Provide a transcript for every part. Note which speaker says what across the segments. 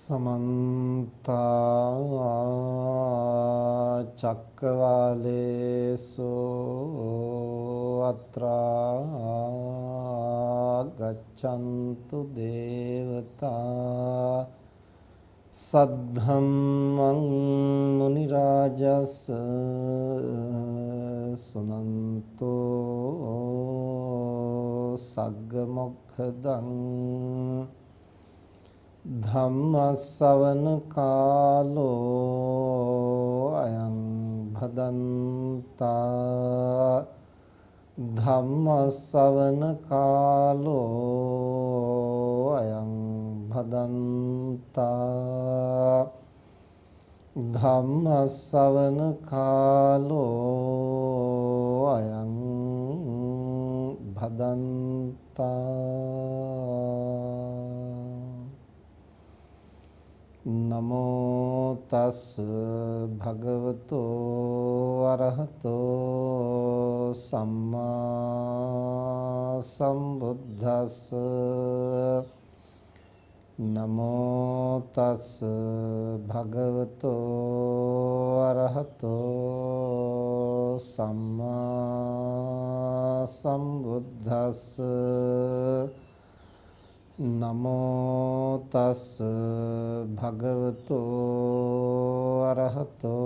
Speaker 1: समन्ता चक्रवालेषु अत्रा गच्छन्तु देवता सद्धम्मं मुनिराजस् सुनन्तो सग्गमोक्खदं धम्मसवन कालो अयं भदन्ता धम्मसवन कालो अयं भदन्ता धम्मसवन कालो अयं भदन्ता नमो तस् भगवतो अरहतो सम्मा संबुद्धस् नमो तस् भगवतो अरहतो सम्मा संबुद्धस् नमो तस् भगवतो अरहतो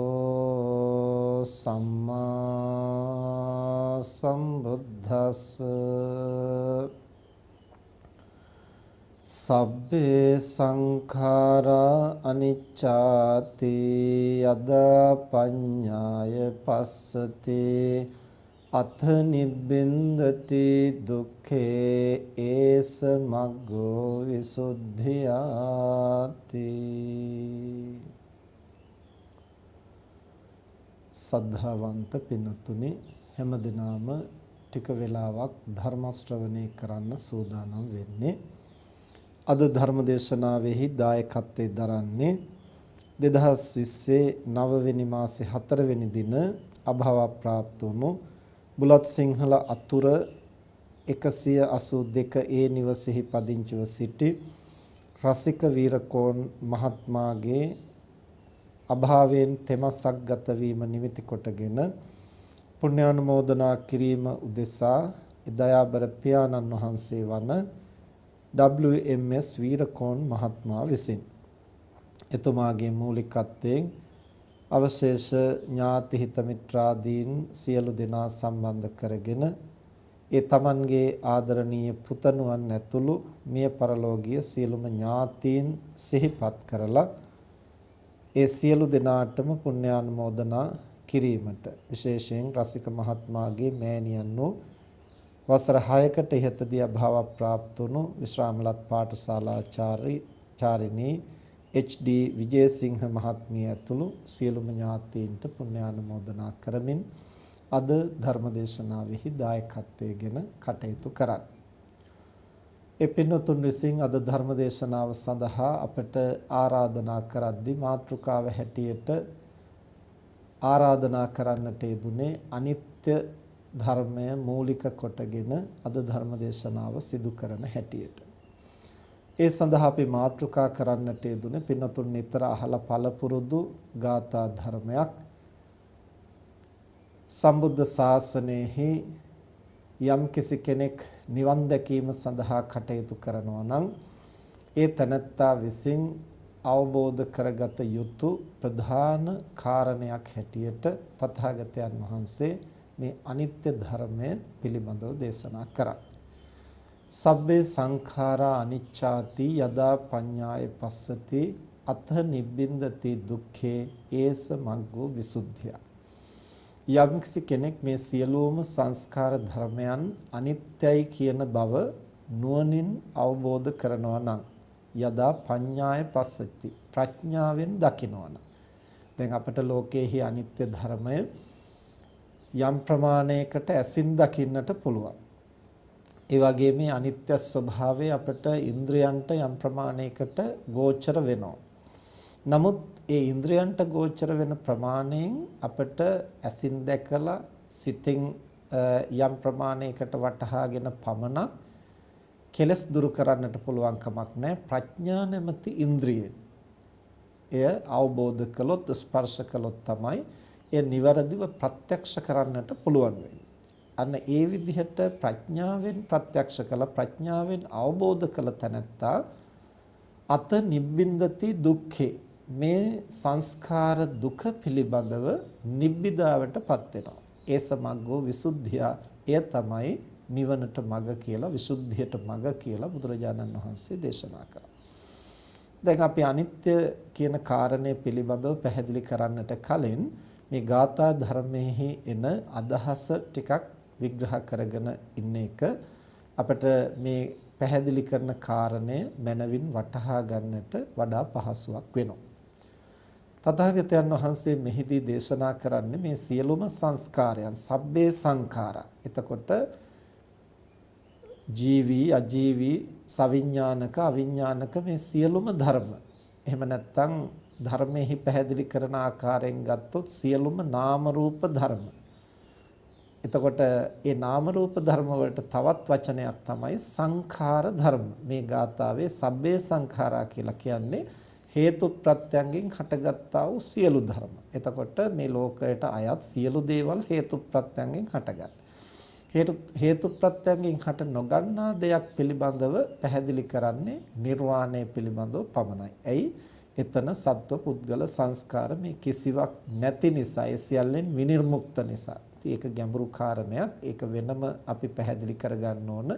Speaker 1: सम्मा संबुद्धस् सब्बे संखारा अनिच्चाति यदा पඤ්ඤාය पස්සති अथ निब्बिन्दति दुःखे एष मग्गो विसुද්ධියාති සද්ධාවන්ත පින්තුනි හැම දිනම ටික වෙලාවක් ධර්ම ශ්‍රවණය කරන්න සූදානම් වෙන්නේ අද ධර්ම දේශනාවෙහි දායකත්වයෙන් දරන්නේ 2020 9 වෙනි මාසේ 4 වෙනි දින අභාව ප්‍රාප්ත වුණු බුලත් සිංහල අතුර 182 නිවසේහි පදිංචිව සිටි රසික වීරකෝන් මහත්මයාගේ අභාවයෙන් තෙමසක් ගත වීම නිමිති කොටගෙන පුණ්‍යානුමෝදනා කිරීම උදෙසා දයාබර පියාණන් වහන්සේ වන WMS වීරකෝන් මහත්මයා විසින් එතුමාගේ මූලිකත්වයෙන් අවශේෂ ඥාති හිත මිත්‍රාදීන් සියලු දෙනා සම්බන්ධ කරගෙන ඒ තමන්ගේ ආදරණීය පුතණුවන් ඇතුළු මිය පරලෝකීය සියලුම ඥාතීන් සිහිපත් කරලා ඒ සියලු දෙනාටම පුණ්‍යානුමෝදනා කිරීමට විශේෂයෙන් රසික මහත්මයාගේ මෑණියන් වූ වසර 6කට ඉහතදී අභාව ප්‍රාප්ත වුණු විශ්‍රාමලත් පාඨශාලාචාරිණී HD විජේසිංහ මහත්මිය ඇතුළු සියලුම ඥාතීන්ට පුණ්‍යානුමෝදනා කරමින් අද ධර්මදේශනාවෙහි දායකත්වයෙන් කටයුතු කරා. ඒ පින්වතුන් විසින් අද ධර්මදේශනාව සඳහා අපට ආරාධනා කරද්දී මාතෘකාව හැටියට ආරාධනා කරන්නට යෙදුනේ අනිත්‍ය ධර්මය මූලික කොටගෙන අද ධර්මදේශනාව සිදු කරන හැටියට. ඒ සඳහා අපි මාතෘකා කරන්නට යෙදුනේ පින්වතුන් නිතර අහලා පළපුරුදු ගාථා ධර්මයක් සම්බුද්ධ ශාසනයෙහි යම් කිසි කෙනෙක් නිවන් දැකීම සඳහා කටයුතු කරනවා නම් ඒ තනත්තා විසින් අවබෝධ කරගත යුතු ප්‍රධාන කාරණයක් හැටියට තථාගතයන් වහන්සේ මේ අනිත්‍ය ධර්මය පිළිබඳව දේශනා කරා. සබ්බේ සංඛාරා අනිච්ඡාති යදා පඤ්ඤාය පස්සති අත නිබ්බින්දති දුක්ඛේ ඒස මග්ගෝ විසුද්ධිය. යම්කිසි කෙනෙක් මේ සියලුම සංස්කාර ධර්මයන් අනිත්‍යයි කියන බව නුවණින් අවබෝධ කරනවා නම් යදා පඤ්ඤාය පස්සති ප්‍රඥාවෙන් දකිනවා නම් දැන් අපට ලෝකයේහි අනිත්‍ය ධර්මය යම් ප්‍රමාණයකට ඇසින් දකින්නට පුළුවන්. ඒ වගේම මේ අනිත්‍ය ස්වභාවය අපට ඉන්ද්‍රයන්ට යම් ප්‍රමාණයකට ගෝචර වෙනවා. නමුත් ඒ ඉන්ද්‍රයන්ට ගෝචර වෙන ප්‍රමාණයෙන් අපට ඇසින් දැකලා සිතින් යම් ප්‍රමාණයකට වටහාගෙන පමණක් කෙලස් දුරු කරන්නට පුළුවන් කමක් නැහැ ප්‍රඥා නැමැති ඉන්ද්‍රියෙන්. එය අවබෝධ කළොත් ස්පර්ශ කළොත් තමයි එය નિවරදිව ප්‍රත්‍යක්ෂ කරන්නට පුළුවන් වෙන්නේ. අන්න ඒ විදිහට ප්‍රඥාවෙන් ප්‍රත්‍යක්ෂ කළ ප්‍රඥාවෙන් අවබෝධ කළ තැනැත්තා අත නිබ්බින්දති දුක්ඛේ මේ සංස්කාර දුක පිළිබඳව නිබ්බිදාවටපත් වෙනවා. ඒ සමග්ගෝ විසුද්ධිය එය තමයි නිවනට මඟ කියලා විසුද්ධියට මඟ කියලා බුදුරජාණන් වහන්සේ දේශනා කළා. දැන් අපි අනිත්‍ය කියන කාරණය පිළිබඳව පැහැදිලි කරන්නට කලින් මේ ගාථා ධර්මයේ එන අදහස ටිකක් විග්‍රහ කරගෙන ඉන්න එක අපිට මේ පැහැදිලි කරන කාරණය මනවින් වටහා ගන්නට වඩා පහසුවක් වෙනවා. තථාගතයන් වහන්සේ මෙහිදී දේශනා කරන්නේ මේ සියලුම සංස්කාරයන් සබ්බේ සංඛාරා. එතකොට ජීවි අජීවි සවිඥානික අවිඥානික මේ සියලුම ධර්ම. එහෙම නැත්නම් ධර්මෙහි පැහැදිලි කරන ආකාරයෙන් ගත්තොත් සියලුම නාම රූප ධර්ම. එතකොට මේ නාම රූප ධර්ම වලට තවත් වචනයක් තමයි සංඛාර ධර්ම. මේ ගාථාවේ සබ්බේ සංඛාරා කියලා කියන්නේ හේතු ප්‍රත්‍යයෙන් හටගත්තා වූ සියලු ධර්ම. එතකොට මේ ලෝකයට අයත් සියලු දේවල් හේතු ප්‍රත්‍යයෙන් හටගන්න. හේතු ප්‍රත්‍යයෙන් හට නොගන්නා දෙයක් පිළිබඳව පැහැදිලි කරන්නේ නිර්වාණය පිළිබඳව පමණයි. එයි එතන සත්ව පුද්ගල සංස්කාර මේ කිසිවක් නැති නිසා ඒ සියල්ලෙන් විනිර්මුක්ත නිසා. ඒක ගැඹුරු කාරණයක්. ඒක වෙනම අපි පැහැදිලි කරගන්න ඕන.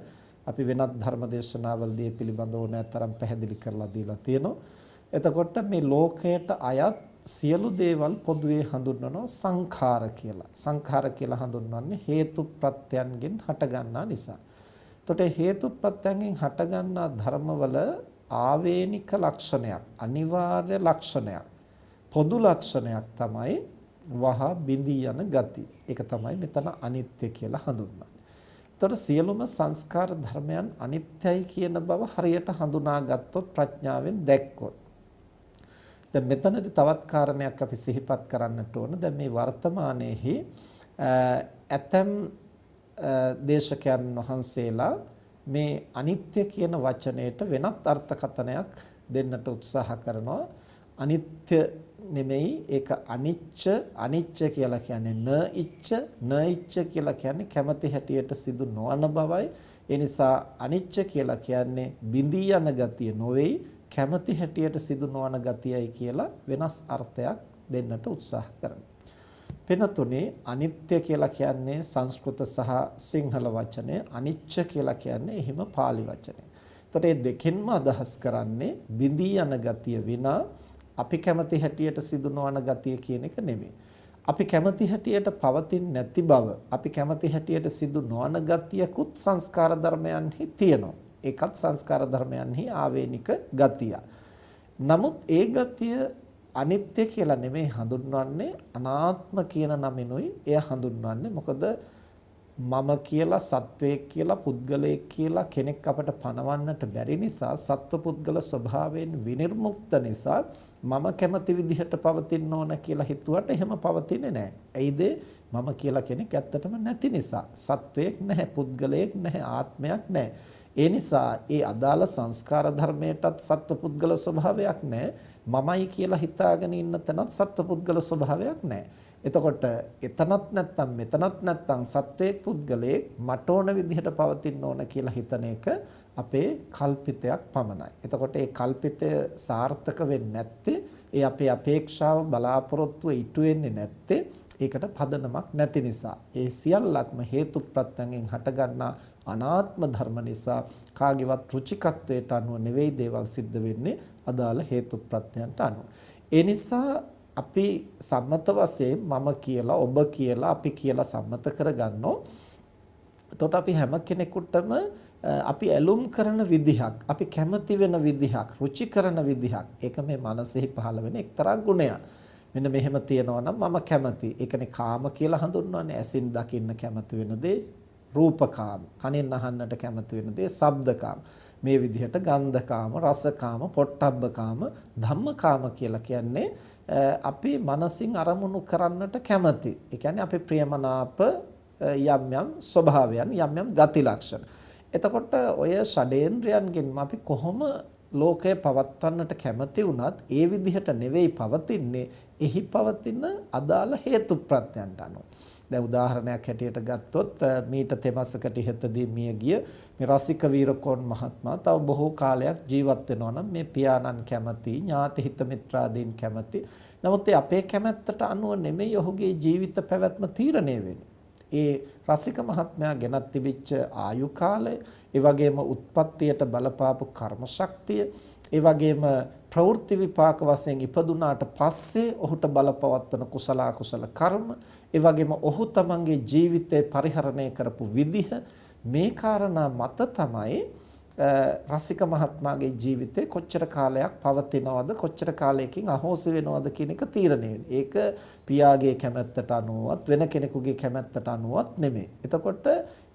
Speaker 1: අපි වෙනත් ධර්ම දේශනාවලදී පිළිබඳව ඕනෑතරම් පැහැදිලි කරලා දීලා තියෙනවා. එතකොට මේ ලෝකයට අයත් සියලු දේවල් පොදුවේ හඳුන්වනවා සංඛාර කියලා. සංඛාර කියලා හඳුන්වන්නේ හේතු ප්‍රත්‍යයන්ගෙන් හටගන්නා නිසා. එතකොට හේතු ප්‍රත්‍යයන්ගෙන් හටගන්නා ධර්මවල ආවේනික ලක්ෂණයක්, අනිවාර්ය ලක්ෂණයක්, පොදු ලක්ෂණයක් තමයි වහ බිඳී යන ගති. ඒක තමයි මෙතන අනිත්‍ය කියලා හඳුන්වන්නේ. එතකොට සියලුම සංස්කාර ධර්මයන් අනිත්‍යයි කියන බව හරියට හඳුනාගත්තොත් ප්‍රඥාවෙන් දැක්කොත් දැන් මෙතනදී තවත් කාරණයක් අපි සිහිපත් කරන්නට ඕන. දැන් මේ වර්තමානයේහි ඇතම් දේශකයන් වහන්සේලා මේ අනිත්‍ය කියන වචනයට වෙනත් අර්ථකථනයක් දෙන්නට උත්සාහ කරනවා. අනිත්‍ය නෙමෙයි ඒක අනිච්ච. අනිච්ච කියලා කියන්නේ න-ඉච්ච කියලා කියන්නේ කැමැති හැටියට සිදු නොවන බවයි. ඒ නිසා අනිච්ච කියලා කියන්නේ බිඳී යන ගතිය නොවේයි, කැමැති හැටියට සිදු නොවන ගතියයි කියලා වෙනස් අර්ථයක් දෙන්නට උත්සාහ කරනවා. වෙනතුනේ අනිත්‍ය කියලා කියන්නේ සංස්කෘත සහ සිංහල වචනය, අනිච්ච කියලා කියන්නේ එහිම pāli වචනය. එතකොට මේ දෙකෙන්ම අදහස් කරන්නේ බිඳී යන ගතිය විනා අපි කැමති හැටියට සිදු නොවන ගතිය කියන එක නෙමෙයි. අපි කැමති හැටියට පවතින්නේ නැති බව, අපි කැමති හැටියට සිදු නොවන ගතියකුත් සංස්කාර ධර්මයන්හි තියෙනවා. ඒකත් සංස්කාර ධර්මයන්හි ආවේනික ගතිය. නමුත් ඒ ගතිය අනිත්‍ය කියලා නෙමෙයි හඳුන්වන්නේ, අනාත්ම කියන නමිනුයි එය හඳුන්වන්නේ. මොකද මම කියලා, සත්වයෙක් කියලා, පුද්ගලයෙක් කියලා කෙනෙක් අපට පනවන්නට බැරි නිසා, සත්ව පුද්ගල ස්වභාවයෙන් විනිර්මුක්ත නිසා මම කැමති විදිහට පවතින්න ඕන කියලා හිතුවට එහෙම පවතින්නේ නැහැ. ඇයිද? මම කියලා කෙනෙක් ඇත්තටම නැති නිසා. සත්වයෙක් නැහැ, පුද්ගලයෙක් නැහැ, ආත්මයක් නැහැ. ඒ නිසා ඒ අදාළ සංස්කාර ධර්මයටත් සත්පුද්ගල ස්වභාවයක් නැහැ. මමයි කියලා හිතාගෙන ඉන්න තැනත් සත්පුද්ගල ස්වභාවයක් නැහැ. එතකොට එතනත් නැත්තම් මෙතනත් නැත්තම් සත්වයේ පුද්ගලයෙක් මට ඕන විදිහට පවතින්න ඕන කියලා හිතන එක අපේ කල්පිතයක් පමණයි. එතකොට ඒ කල්පිතය සාර්ථක වෙන්නේ නැත්තේ, ඒ අපේ අපේක්ෂාව බලාපොරොත්තුව ඉටු වෙන්නේ නැත්තේ ඒකට පදනමක් නැති නිසා. ඒ සියල්ලක්ම හේතු ප්‍රත්‍යයෙන් හටගන්නා අනාත්ම ධර්ම නිසා කාගේවත් රුචිකත්වයට අනුව නෙවෙයි දේවල් සිද්ධ වෙන්නේ, අදාළ හේතු ප්‍රත්‍යයන්ට අනුව. ඒ නිසා අපි සම්මත වශයෙන් මම කියලා, ඔබ කියලා, අපි කියලා සම්මත කරගන්නෝ. එතකොට අපි හැම කෙනෙකුටම අපි ඇලුම් කරන විදිහක්, අපි කැමති වෙන විදිහක්, රුචි කරන විදිහක්, ඒක මේ මනසෙහි පහළ වෙන එක්තරා ගුණයක්. මෙන්න මෙහෙම තියනවා නම් මම කැමති. ඒකනේ කාම කියලා හඳුන්වන්නේ. ඇසින් දකින්න කැමති වෙන දේ රූපකාම, කනෙන් අහන්නට කැමති වෙන දේ ශබ්දකාම. මේ විදිහට ගන්ධකාම, රසකාම, පොට්ටබ්බකාම, ධම්මකාම කියලා කියන්නේ අපි මනසින් අරමුණු කරන්නට කැමති. ඒ කියන්නේ අපි ප්‍රියමනාප යම් යම් ස්වභාවයන්, යම් යම් ගති ලක්ෂණ. එතකොට ඔය ෂඩේන්ද්‍රයන්ගෙන් අපි කොහොම ලෝකය පවත්වන්නට කැමති වුණත් ඒ විදිහට නෙවෙයි පවතින්නේ. එහි පවතින අදාළ හේතු ප්‍රත්‍යයන්ට අනුව. දැන් උදාහරණයක් හැටියට ගත්තොත් මීට තෙමසකට ඉහතදී මිය ගිය මේ රසික වීරකෝන් මහත්මයා තව බොහෝ කාලයක් ජීවත් වෙනවා නම් මේ පියාණන් කැමති, ඥාති හිත මිත්‍රාදීන් කැමති. නමුත් අපේ කැමැත්තට අනුව නෙමෙයි ඔහුගේ ජීවිත පැවැත්ම තීරණය වෙන්නේ. ඒ රසික මහත්මයා ගෙනත් තිබිච්ච ආයු කාලය, ඒ වගේම උත්පත්තියට බලපාපු කර්ම ශක්තිය, ඒ වගේම ප්‍රවෘත්ති විපාක වශයෙන් ඉපදුනාට පස්සේ ඔහුට බලපවත්වන කුසල අකුසල කර්ම, ඒ වගේම ඔහු තමන්ගේ ජීවිතේ පරිහරණය කරපු විදිහ, මේ කාරණා මත තමයි රසික මහත්මයාගේ ජීවිතේ කොච්චර කාලයක් පවතිනවද, කොච්චර කාලයකින් අහෝසි වෙනවද කියන එක තීරණය වෙන්නේ. ඒක පියාගේ කැමැත්තට අනුවවත් වෙන කෙනෙකුගේ කැමැත්තට අනුවවත් නෙමෙයි. එතකොට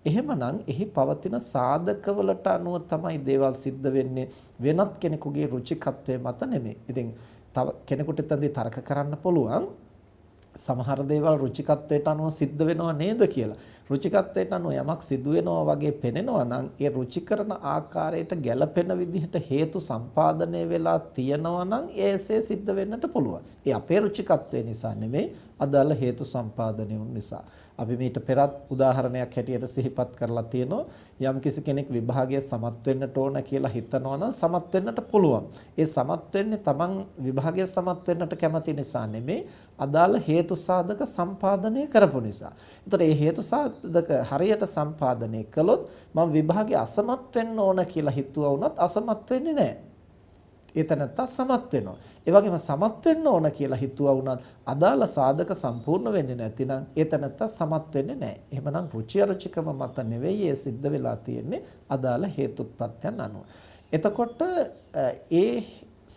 Speaker 1: එහෙමනම් එහි පවතින සාධකවලට අනුව තමයි දේවල් සිද්ධ වෙන්නේ, වෙනත් කෙනෙකුගේ රුචිකත්වයේ මත නෙමෙයි. ඉතින් තව කෙනෙකුට එතනදී තර්ක කරන්න පුළුවන් සමහර දේවල් රුචිකත්වයට අනුව සිද්ධ වෙනව නේද කියලා. රුචිකත්වයට අනුව යමක් සිදු වෙනවා වගේ පෙනෙනවා නම් ඒ රුචි කරන ආකාරයට ගැළපෙන විදිහට හේතු සම්පාදනය වෙලා තියෙනවා නම් ඒසේ සිද්ධ වෙන්නට පුළුවන්. ඒ අපේ රුචිකත්වය නිසා නෙමෙයි, අදාළ හේතු සම්පාදනය වුන නිසා. අපි මීට පෙරත් උදාහරණයක් හැටියට සිහිපත් කරලා තියෙනවා. යම්කිසි කෙනෙක් විභාගයේ සමත් වෙන්නට ඕන කියලා හිතනවා නම් සමත් වෙන්නට පුළුවන්. ඒ සමත් වෙන්නේ Taman විභාගයේ සමත් වෙන්නට කැමති නිසා නෙමෙයි, අදාළ හේතු සාධක සම්පාදනය කරපු නිසා. ඒතර මේ හේතු සාධක හරියට සම්පාදනය කළොත් මම විභාගයේ අසමත් වෙන්න ඕන කියලා හිතුවා වුණත් අසමත් වෙන්නේ නැහැ. ඒතනත්ත සමත් වෙනවා. ඒ වගේම සමත් වෙන්න ඕන කියලා හිතුවා වුණත් අදාළ සාධක සම්පූර්ණ වෙන්නේ නැතිනම් ඒතනත්ත සමත් වෙන්නේ නැහැ. එහෙමනම් රුචි අරුචිකම මත නෙවෙයි ඒ සිද්ධ වෙලා තියෙන්නේ, අදාළ හේතු ප්‍රත්‍යයන් අනුව. එතකොට ඒ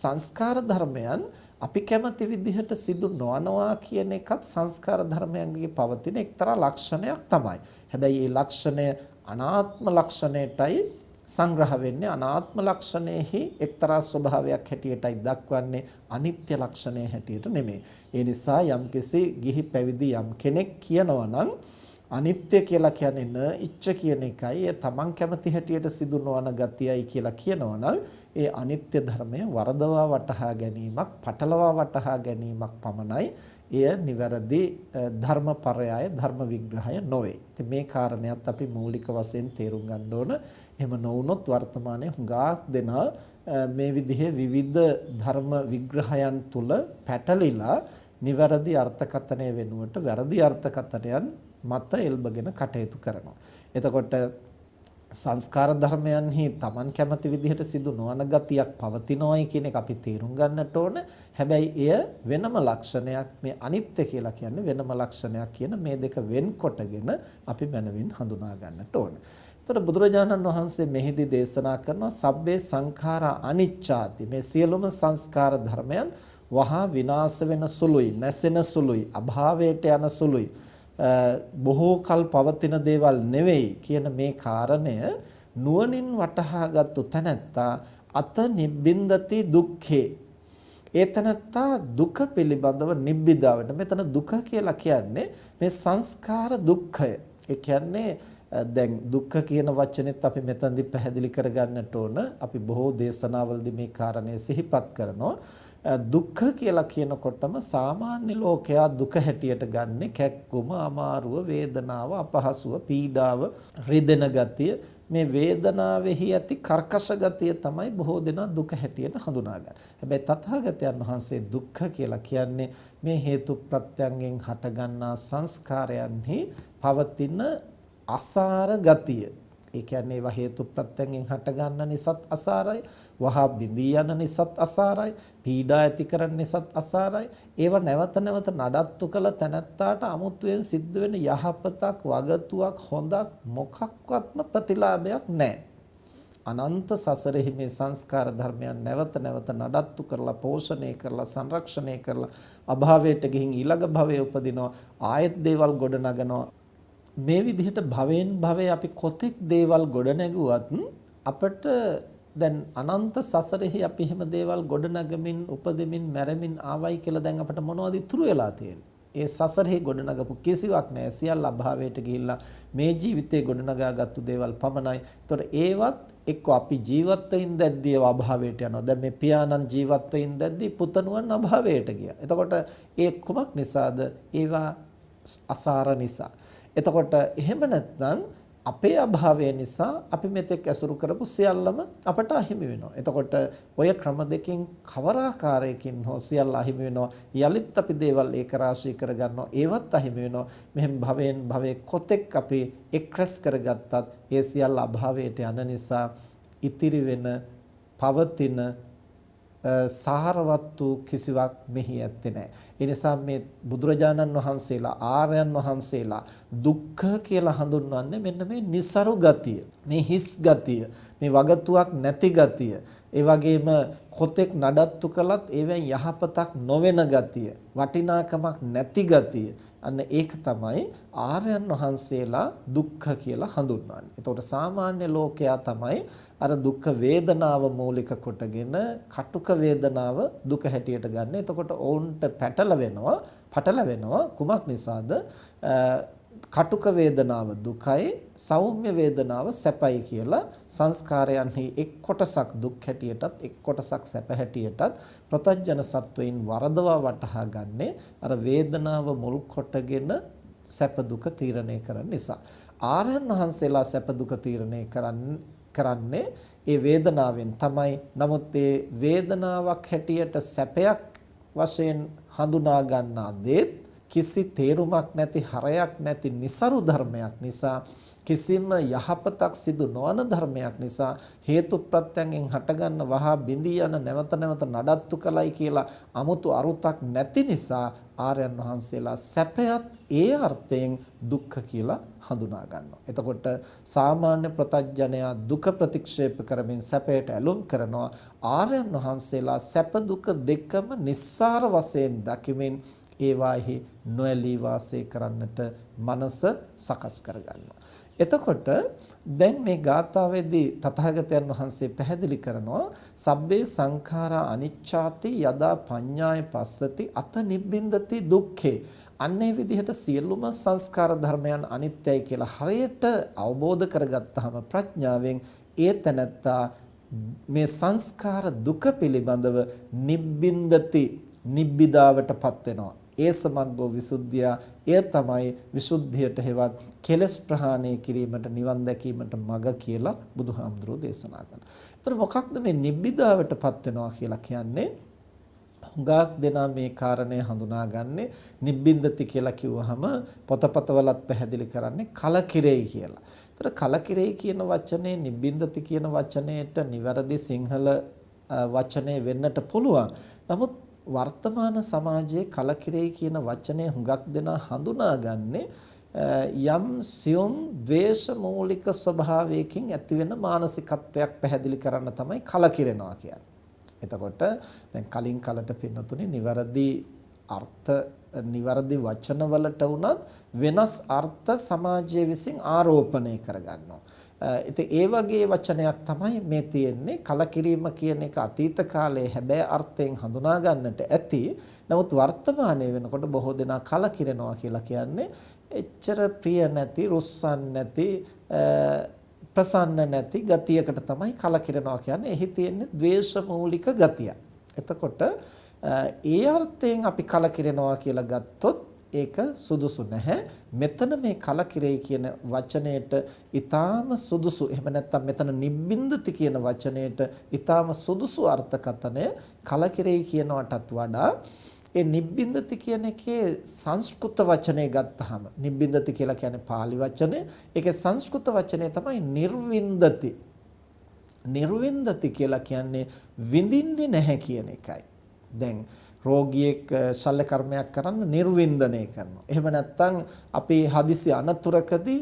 Speaker 1: සංස්කාර ධර්මයන් අපි කැමති විදිහට සිදු නොවනවා කියන එකත් සංස්කාර ධර්මයන්ගේ පවතින එක්තරා ලක්ෂණයක් තමයි. හැබැයි මේ ලක්ෂණය අනාත්ම ලක්ෂණයටයි සංග්‍රහ වෙන්නේ, අනාත්ම ලක්ෂණයෙහි එක්තරා ස්වභාවයක් හැටියටයි දක්වන්නේ, අනිත්‍ය ලක්ෂණය හැටියට නෙමෙයි. ඒ නිසා යම්කිසි ගිහි පැවිදි යම් කෙනෙක් කියනවා නම් අනිත්‍ය කියලා කියන්නේ න ඉච්ඡ කියන එකයි, ඒ තමන් කැමති හැටියට සිදු නොවන ගතියයි කියලා කියනවා නම් ඒ අනිත්‍ය ධර්මය වරදවා වටහා ගැනීමක්, පටලවා වටහා ගැනීමක් පමණයි. එය නිවැරදි ධර්මපරයය, ධර්ම විග්‍රහය නොවේ. ඉතින් මේ කාරණයක් අපි මූලික වශයෙන් තේරුම් ගන්න ඕන. එහෙම නොවුනොත් වර්තමානයේ හුඟක් දෙනා මේ විදිහේ විවිධ ධර්ම විග්‍රහයන් තුල පැටලිලා නිවැරදි අර්ථකථනය වෙනුවට වැරදි අර්ථකථනයන් මත එල්බගෙන කටයුතු කරනවා. එතකොට සංස්කාර ධර්මයන්හි Taman කැමති විදිහට සිදු නොවන ගතියක් පවතිනවායි කියන එක අපි තේරුම් ගන්නට ඕන. හැබැයි එය වෙනම ලක්ෂණයක්, මේ අනිත්‍ය කියලා කියන්නේ වෙනම ලක්ෂණයක් කියන මේ දෙක වෙන්කොටගෙන අපි මනවින් හඳුනා ගන්නට ඕන. එතකොට බුදුරජාණන් වහන්සේ මෙහිදී දේශනා කරනවා සබ්බේ සංඛාරා අනිච්චාති. මේ සියලුම සංස්කාර ධර්මයන් වහා විනාශ වෙන සුළුයි, නැසෙන සුළුයි, අභාවයට යන සුළුයි, බොහෝ කල් පවතින දේවල් නෙවෙයි කියන මේ කාරණය නුවණින් වටහාගත්තු තැනැත්තා අත නිබ්බින්දති දුක්ඛේ. ඒ තැනැත්තා දුක පිළිබඳව නිබ්බිදාවට, මෙතන දුක කියලා කියන්නේ මේ සංස්කාර දුක්ඛය. ඒ කියන්නේ දැන් දුක්ඛ කියන වචනේත් අපි මෙතනදී පැහැදිලි කරගන්නට ඕන. අපි බොහෝ දේශනාවලදී මේ කාරණය සිහිපත් කරනවා. දුක්ඛ කියලා කියනකොටම සාමාන්‍ය ලෝකයා දුක හැටියට ගන්නෙ කැක්කුම, අමාරුව, වේදනාව, අපහසුව, පීඩාව, රිදෙන ගතිය. මේ වේදනාවෙහි ඇති කර්කශ ගතිය තමයි බොහෝ දෙනා දුක හැටියට හඳුනාගන්නේ. හැබැයි තථාගතයන් වහන්සේ දුක්ඛ කියලා කියන්නේ මේ හේතු ප්‍රත්‍යයෙන් හටගන්නා සංස්කාරයන්හි පවතින අසාර ගතිය. ඒ කියන්නේ ඒවා හේතු ප්‍රත්‍යයෙන් හටගන්න නිසාත් අසාරයි, වහා බිඳී යන නිසාත් අසාරයි, පීඩා ඇති කරන නිසාත් අසාරයි. ඒවා නැවත නැවත නඩත්තු කළ තැනැත්තාට අමුතුවෙන් සිද්ධ වෙන යහපතක්, වගතුවක්, හොඳක් මොකක්වත්ම ප්‍රතිලාභයක් නැහැ. අනන්ත සසරෙහි මේ සංස්කාර ධර්මයන් නැවත නැවත නඩත්තු කරලා, පෝෂණය කරලා, සංරක්ෂණය කරලා අභාවයට ගිහින් ඊළඟ භවයේ උපදිනවා, ආයෙත් දේවල් ගොඩ නගනවා. මේ විදිහට භවෙන් භවයේ අපි කොතෙක් දේවල් ගොඩ නැගුවත් අපට දැන් අනන්ත සසරෙහි අපි එහෙම දේවල් ගොඩ නගමින්, උපදෙමින්, මැරෙමින් ආවයි කියලා දැන් අපට මොනවද ඉතුරු වෙලා තියෙන්නේ? ඒ සසරෙහි ගොඩනගපු කිසිවක් නැහැ. සියල්ල අභාවයට ගිහිල්ලා මේ ජීවිතේ ගොඩනගාගත්තු දේවල් පමණයි. ඒතකොට ඒවත් එක්ක අපි ජීවත් වෙින්දැද්දී ඒවා අභාවයට යනවා. දැන් මේ පියාණන් ජීවත් වෙින්දැද්දී පුතණුවන් අභාවයට ගියා. එතකොට ඒ කුමක් නිසාද? ඒවා අසාර නිසා. එතකොට එහෙම නැත්නම් අපේ අභාවය නිසා අපි මෙතෙක් ඇසුරු කරපු සියල්ලම අපට අහිමි වෙනවා. එතකොට ඔය ක්‍රම දෙකෙන් කවර ආකාරයකින් හෝ සියල්ල අහිමි වෙනවා. යලිත් අපි දේවල් ඒක රාශී කරගන්නවා. ඒවත් අහිමි වෙනවා. මෙහෙම භවයෙන් භවයේ කොතෙක් අපි එක්රැස් කරගත්තත් ඒ සියල්ල අභාවයට යන නිසා ඉතිරි වෙන පවතින සාරවත් වූ කිසිවක් මෙහි ඇත්තේ නැහැ. ඒ නිසා මේ බුදුරජාණන් වහන්සේලා ආර්යයන් වහන්සේලා දුක්ඛ කියලා හඳුන්වන්නේ මෙන්න මේ નિසරු ගතිය, මේ හිස් ගතිය, මේ වගතුවක් නැති ගතිය, ඒ වගේම කොතෙක් නඩත්තු කළත් ඒවෙන් යහපතක් නොවන ගතිය, වටිනාකමක් නැති ගතිය. අන්න ඒක තමයි ආර්යයන් වහන්සේලා දුක්ඛ කියලා හඳුන්වන්නේ. එතකොට සාමාන්‍ය ලෝකයා තමයි අර දුක් වේදනාව මූලික කොටගෙන කටුක වේදනාව දුක හැටියට ගන්න. එතකොට ඔවුන්ට පටලවෙනවා කුමක් නිසාද? කටුක වේදනාව දුකයි, සෞම්‍ය වේදනාව සැපයි කියලා සංස්කාරයන්හි එක් කොටසක් දුක් හැටියටත් එක් කොටසක් සැප හැටියටත් ප්‍රතඥ සත්වයින් වරදවා වටහා ගන්නේ අර වේදනාව මුල් කොටගෙන සැප දුක තීරණය කරන නිසා. ආර්යයන් වහන්සේලා සැප දුක තීරණය කරන්නේ ඒ වේදනාවෙන් තමයි. නමුත් ඒ වේදනාවක් හැටියට සැපයක් වශයෙන් හඳුනා ගන්නා දේත් කිසි තේරුමක් නැති හරයක් නැති નિසරු ධර්මයක් නිසා, කිසිම යහපතක් සිදු නොවන ධර්මයක් නිසා, හේතු ප්‍රත්‍යයෙන් හටගන්න වහා බිඳී යන නැවත නැවත නඩත්තු කලයි කියලා 아무තු අරුතක් නැති නිසා ආර්යයන් වහන්සේලා සැපයත් ඒ අර්ථයෙන් දුක්ඛ කියලා හඳුනා ගන්නවා. එතකොට සාමාන්‍ය ප්‍රතඥයා දුක ප්‍රතික්ෂේප කරමින් සැපයට ඇලුම් කරනවා. ආර්යයන් වහන්සේලා සැප දුක දෙකම නිස්සාර වශයෙන් දකිමින් ඒවාෙහි නොඇලී වාසය කරන්නට මනස සකස් කරගන්නවා. එතකොට දැන් මේ ගාථාවේදී තථාගතයන් වහන්සේ පැහැදිලි කරනවා සබ්බේ සංඛාරා අනිච්ඡාති යදා පඤ්ඤාය පස්සති අත නිබ්බින්දති දුක්ඛේ. අන්නේ විදිහට සියලුම සංස්කාර ධර්මයන් අනිත්‍යයි කියලා හරියට අවබෝධ කරගත්තාම ප්‍රඥාවෙන් ඒ තැනැත්තා මේ සංස්කාර දුක පිළිබඳව නිබ්බින්දති නිබ්බිදාවටපත් වෙනවා. ඒ සමග්ගෝ විසුද්ධිය, එය තමයි විසුද්ධියට හෙවත් කෙලස් ප්‍රහාණය කිරීමට නිවන් දැකීමට මඟ කියලා බුදුහාමුදුරෝ දේශනා කරනවා. එතකොට මොකක්ද මේ නිබ්බිදාවටපත් වෙනවා කියලා කියන්නේ? හුඟක් දෙනා මේ කාරණය හඳුනාගන්නේ නිබ්බින්දති කියලා කිව්වහම පොතපතවලත් පැහැදිලි කරන්නේ කලකිරෙයි කියලා. ඒතර කලකිරෙයි කියන වචනේ නිබ්බින්දති කියන වචනයට නිවැරදි සිංහල වචනේ වෙන්නට පුළුවන්. නමුත් වර්තමාන සමාජයේ කලකිරෙයි කියන වචනය හුඟක් දෙනා හඳුනාගන්නේ යම් සියුම් ද්වේෂ මූලික ස්වභාවයකින් ඇතිවෙන මානසිකත්වයක් පැහැදිලි කරන්න තමයි කලකිරෙනවා කියන්නේ. එතකොට දැන් කලින් කලට පින්නතුනේ නිවැරදි අර්ථ නිවැරදි වචනවලට උනත් වෙනස් අර්ථ සමාජයේ විසින් ආරෝපණය කරගන්නවා. ඉතින් ඒ වගේ වචනයක් තමයි මේ තියෙන්නේ. කලකිරීම කියන එක අතීත කාලයේ හැබැයි අර්ථයෙන් හඳුනා ගන්නට ඇති. නමුත් වර්තමානයේ වෙනකොට බොහෝ දෙනා කලකිරෙනවා කියලා කියන්නේ එච්චර ප්‍රිය නැති, රුස්සන් නැති, ප්‍රසන්න නැති ගතියකට තමයි කලකිරෙනවා කියන්නේ. එහි තියෙන්නේ ද්වේෂ මූලික ගතිය. එතකොට ඒ අර්ථයෙන් අපි කලකිරෙනවා කියලා ගත්තොත් ඒක සුදුසු නැහැ. මෙතන මේ කලකිරෙයි කියන වචනයට ඊටාම සුදුසු, එහෙම නැත්නම් මෙතන නිබ්බින්දති කියන වචනයට ඊටාම සුදුසු අර්ථකථනය කලකිරෙයි කියනවටත් වඩා ඒ නිබ්බින්දති කියන එකේ සංස්කෘත වචනේ ගත්තාම, නිබ්බින්දති කියලා කියන්නේ pāli වචනේ, ඒකේ සංස්කෘත වචනේ තමයි නිර්වින්දති. නිර්වින්දති කියලා කියන්නේ විඳින්නේ නැහැ කියන එකයි. දැන් රෝගියෙක් ශල්‍ය කර්මයක් කරන්න නිර්වින්දනය කරනවා. එහෙම නැත්නම් අපි හදිසි අනතුරකදී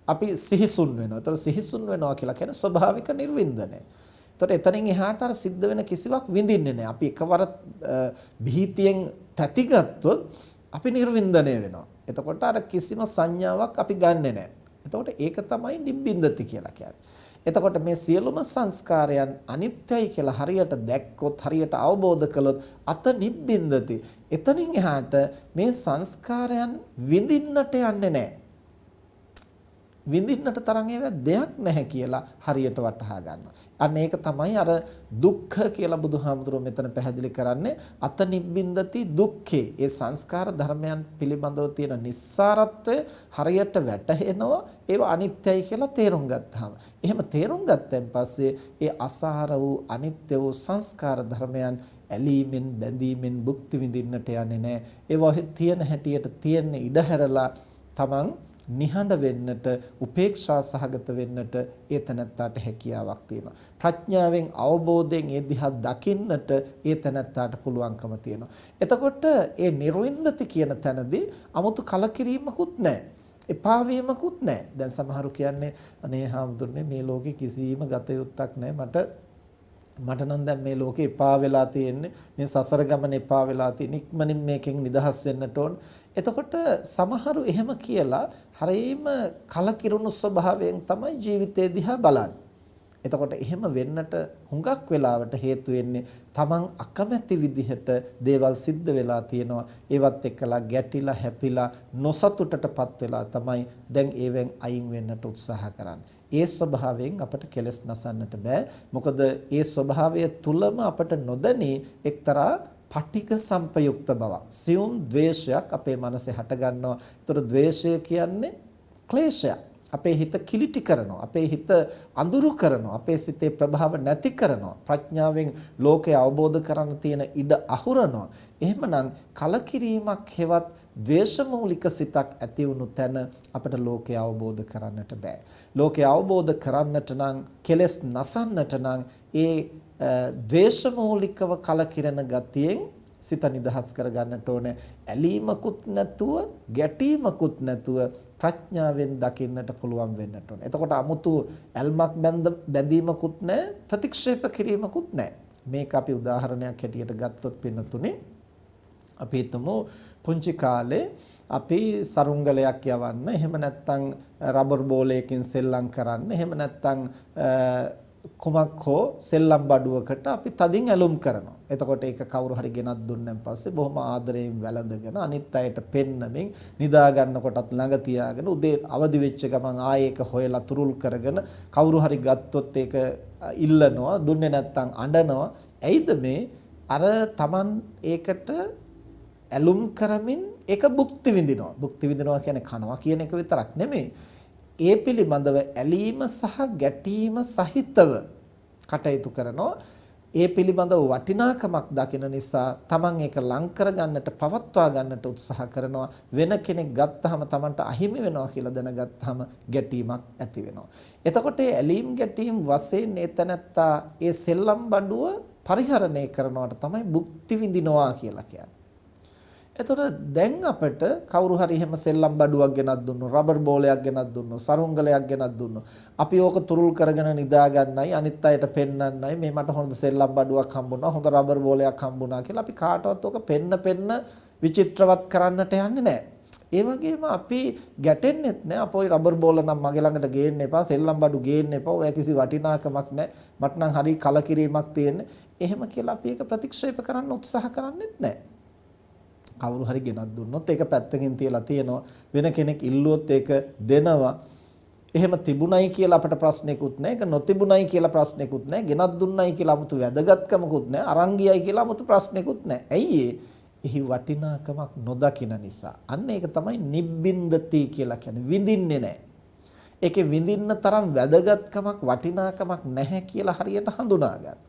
Speaker 1: අපි සිහිසුන් වෙනවා. ඒතර සිහිසුන් වෙනවා කියලා කියන්නේ ස්වභාවික නිර්වින්දනය. ඒතර එතනින් එහාට අර සිද්ධ වෙන කිසිවක් විඳින්නේ නැහැ. අපි එකවර භීතියෙන් තැතිගත්තොත් අපි නිර්වින්දනය වෙනවා. එතකොට අර කිසිම සංඥාවක් අපි ගන්නෙ නැහැ. එතකොට ඒක තමයි නිබ්බින්දති කියලා කියන්නේ. එතකොට මේ සියලුම සංස්කාරයන් අනිත්‍යයි කියලා හරියට දැක්කොත් හරියට අවබෝධ කළොත් අත නිබ්බින්දති. එතනින් එහාට මේ සංස්කාරයන් විඳින්නට යන්නේ නැහැ. විඳින්නට තරම් ඒවා දෙයක් නැහැ කියලා හරියට වටහා ගන්නවා. අන්න ඒක තමයි අර දුක්ඛ කියලා බුදුහාමුදුරුවෝ මෙතන පැහැදිලි කරන්නේ. අත නිබ්බින්දති දුක්ඛේ. ඒ සංස්කාර ධර්මයන් පිළිබඳව තියෙන නිස්සාරත්වය හරියට වැටහෙනවා. ඒවා අනිත්‍යයි කියලා තේරුම් ගත්තාම. එහෙම තේරුම් ගත්තන් පස්සේ ඒ අසාර වූ අනිත්‍ය වූ සංස්කාර ධර්මයන් ඇලීමෙන් බැඳීමෙන් භුක්ති විඳින්නට යන්නේ නැහැ. ඒවා තියෙන හැටියට තියෙන ඉඩ හැරලා තමන් නිහඬ වෙන්නට, උපේක්ෂා සහගත වෙන්නට ඒ තැනැත්තාට හැකියාවක් තියෙනවා. ප්‍රඥාවෙන් අවබෝධයෙන් ඒ දිහා දකින්නට ඒ තැනැත්තාට පුළුවන්කම තියෙනවා. එතකොට ඒ නිර්වින්දති කියන තැනදී 아무තු කලකිරීමකුත් නැහැ. එපා වීමකුත් නැහැ. දැන් සමහරු කියන්නේ අනේ හාමුදුරනේ මේ ලෝකේ කිසිම ගත යුත්තක් නැහැ. මට නම් දැන් මේ ලෝකේ එපා වෙලා තියෙන්නේ. මේ සසර ගමන එපා වෙලා තියෙන. ඉක්මනින් මේකෙන් නිදහස් වෙන්නට ඕන. එතකොට සමහරු එහෙම කියලා හරියම කලකිරුණු ස්වභාවයෙන් තමයි ජීවිතේ දිහා බලන්නේ. එතකොට එහෙම වෙන්නට හුඟක් වෙලාවට හේතු වෙන්නේ තමන් අකමැති විදිහට දේවල් සිද්ධ වෙලා තියෙනවා. ඒවත් එක්කලා ගැටිලා හැපිලා නොසතුටටපත් වෙලා තමයි දැන් ඒවෙන් අයින් වෙන්නට උත්සාහ කරන්නේ. ඒ ස්වභාවයෙන් අපට කෙලස් නසන්නට බෑ. මොකද ඒ ස්වභාවය තුලම අපට නොදැනී එක්තරා පටික සම්පයුක්ත බව. සියුම් ද්වේෂයක් අපේ මනසේ හට ගන්නවා. ඒතර ද්වේෂය කියන්නේ ක්ලේශයක්. අපේ හිත කිලිටි කරනවා. අපේ හිත අඳුරු කරනවා. අපේ සිතේ ප්‍රභාව නැති කරනවා. ප්‍රඥාවෙන් ලෝකය අවබෝධ කරන්න තියෙන ඉඩ අහුරනවා. එහෙමනම් කලකිරීමක් හෙවත් ද්වේෂමූලික සිතක් ඇති වුණු තැන අපට ලෝකය අවබෝධ කරන්නට බෑ. ලෝකය අවබෝධ කරන්නට නම් කෙලෙස් නසන්නට නම් ඒ ද්වේෂමූලිකව කලකිරෙන ගතියෙන් සිත නිදහස් කර ගන්නට ඕනේ. ඇලීමකුත් නැතුව, ගැටීමකුත් නැතුව ප්‍රඥාවෙන් දකින්නට පුළුවන් වෙන්නට ඕනේ. එතකොට 아무තු ඇල්මක් බැඳීමකුත් නැහැ, ප්‍රතික්ෂේප කිරීමකුත් නැහැ. මේක අපි උදාහරණයක් හැටියට ගත්තොත් පින්නතුනේ අපි හිතමු පුංචි කාලේ අපි සරුංගලයක් යවන්න, එහෙම නැත්නම් රබර් බෝලයකින් සෙල්ලම් කරන්න, එහෙම නැත්නම් කුමක් හෝ සෙල්ලම් බඩුවකට අපි තදින් ඇලුම් කරනවා. එතකොට ඒක කවුරු හරි ගෙනත් දුන්නන් පස්සේ බොහොම ආදරයෙන් වැළඳගෙන අනිත් අයට පෙන්නමින් නිදා ගන්නකොටත් ළඟ තියාගෙන උදේ අවදි වෙච්ච ගමන් ආයේ ඒක හොයලා තුරුල් කරගෙන කවුරු හරි ගත්තොත් ඒක ඉල්ලනවා, දුන්නේ නැත්නම් අඬනවා. ඇයිද මේ අර Taman ඒකට ඇලුම් කරමින් ඒක භුක්ති විඳිනවා. භුක්ති විඳිනවා කියන්නේ කනවා කියන එක විතරක් නෙමෙයි. ඒ පිළිබඳව ඇලීම සහ ගැටීම සහිතව කටයුතු කරනවා. ඒ පිළිබඳව වටිනාකමක් දකින නිසා තමන් ඒක ලං කර ගන්නට, පවත්වා ගන්නට උත්සාහ කරනවා. වෙන කෙනෙක් ගත්තාම තමන්ට අහිමි වෙනවා කියලා දැනගත්තාම ගැටීමක් ඇති වෙනවා. එතකොට ඒ ඇලීම් ගැටීම් වශයෙන් එතනත්තා ඒ සෙල්ලම් බඩුව පරිහරණය කරනවට තමයි භුක්ති විඳිනවා කියලා කියන්නේ. එතකොට දැන් අපිට කවුරු හරි එහෙම සෙල්ලම් බඩුවක් ගෙනත් දුන්නොත්, රබර් බෝලයක් ගෙනත් දුන්නොත්, සරුංගලයක් ගෙනත් දුන්නොත්, අපි ඕක තුරුල් කරගෙන නිදා ගන්නයි, අනිත් අයට පෙන්නන්නයි, මේ මට හොඳ සෙල්ලම් බඩුවක් හම්බුණා, හොඳ රබර් බෝලයක් හම්බුණා කියලා අපි කාටවත් ඕක පෙන්න විචිත්‍රවත් කරන්නට යන්නේ නැහැ. ඒ වගේම අපි ගැටෙන්නෙත් නැහැ. අපෝයි රබර් බෝල නම් මගේ ළඟට ගේන්න එපා, සෙල්ලම් බඩු ගේන්න එපා. ඔය කිසි වටිනාකමක් නැහැ. මට නම් හරි කලකිරීමක් තියෙන්නේ. එහෙම කියලා අපි ඒක ප්‍රතික්ෂේප කරන්න උත්සාහ කරන්නේත් නැහැ. කවුරු හරි ගෙනත් දුන්නොත් ඒක පැත්තකින් තියලා තියෙනවා. වෙන කෙනෙක් ඉල්ලුවොත් ඒක දෙනවා. එහෙම තිබුණයි කියලා අපට ප්‍රශ්නයක්වත් නැහැ. ඒක නොතිබුණයි කියලා ප්‍රශ්නයක්වත් නැහැ. ගෙනත් දුන්නයි කියලා 아무තු වැදගත්කමකුත් නැහැ. අරන් ගියයි කියලා 아무තු ප්‍රශ්නයක්වත් නැහැ. ඇයි එහි වටිනාකමක් නොදකින නිසා. අන්න ඒක තමයි නිබ්බින්දති කියලා කියන්නේ. විඳින්නේ නැහැ. ඒකේ විඳින්න තරම් වැදගත්කමක්, වටිනාකමක් නැහැ කියලා හරියට හඳුනා ගන්න.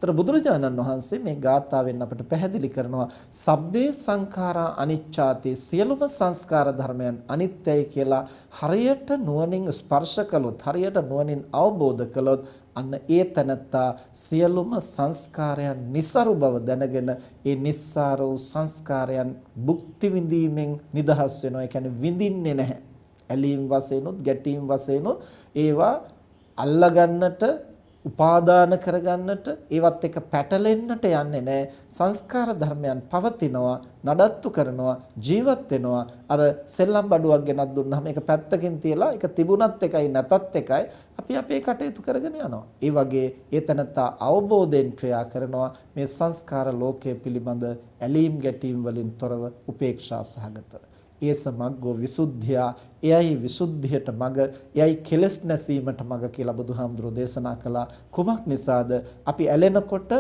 Speaker 1: බුදුරජාණන් වහන්සේ මේ ගාථාවෙන් අපට පැහැදිලි කරනවා සබ්බේ සංඛාරා අනිච්චාති, සියලුම සංස්කාර ධර්මයන් අනිත්‍යයි කියලා හරියට නුවණින් ස්පර්ශ කළොත්, හරියට නුවණින් අවබෝධ කළොත් අන්න ඒ තනත්තා සියලුම සංස්කාරයන් નિසරු බව දැනගෙන ඒ නිස්සාර වූ සංස්කාරයන් භුක්ති විඳීමෙන් නිදහස් වෙනවා. ඒ කියන්නේ විඳින්නේ නැහැ. ඇලීම් වශයෙන්ුත් ගැටීම් වශයෙන්ුත් ඒවා අල්ලගන්නට උපාදාන කරගන්නට ඒවත් එක පැටලෙන්නට යන්නේ නැහැ. සංස්කාර ධර්මයන් පවතිනවා, නඩත්තු කරනවා, ජීවත් වෙනවා. අර සෙල්ලම් බඩුවක් ගෙනත් දුන්නාම ඒක පැත්තකින් තියලා ඒක තිබුණත් එකයි නැතත් එකයි අපි අපේ කටයුතු කරගෙන යනවා. ඒ වගේ ඒ තැනත්තා අවබෝධයෙන් ක්‍රියා කරනවා මේ සංස්කාර ලෝකයේ පිළිබඳ ඇලීම් ගැටීම් වලින් තොරව උපේක්ෂා සහගතව. ඒස මග්ගෝ විසුද්ධිය, එයයි විසුද්ධියට මග, එයයි කෙලස් නැසීමට මග කියලා බුදුහාමුදුරෝ දේශනා කළා. කුමක් නිසාද? අපි ඇලෙනකොට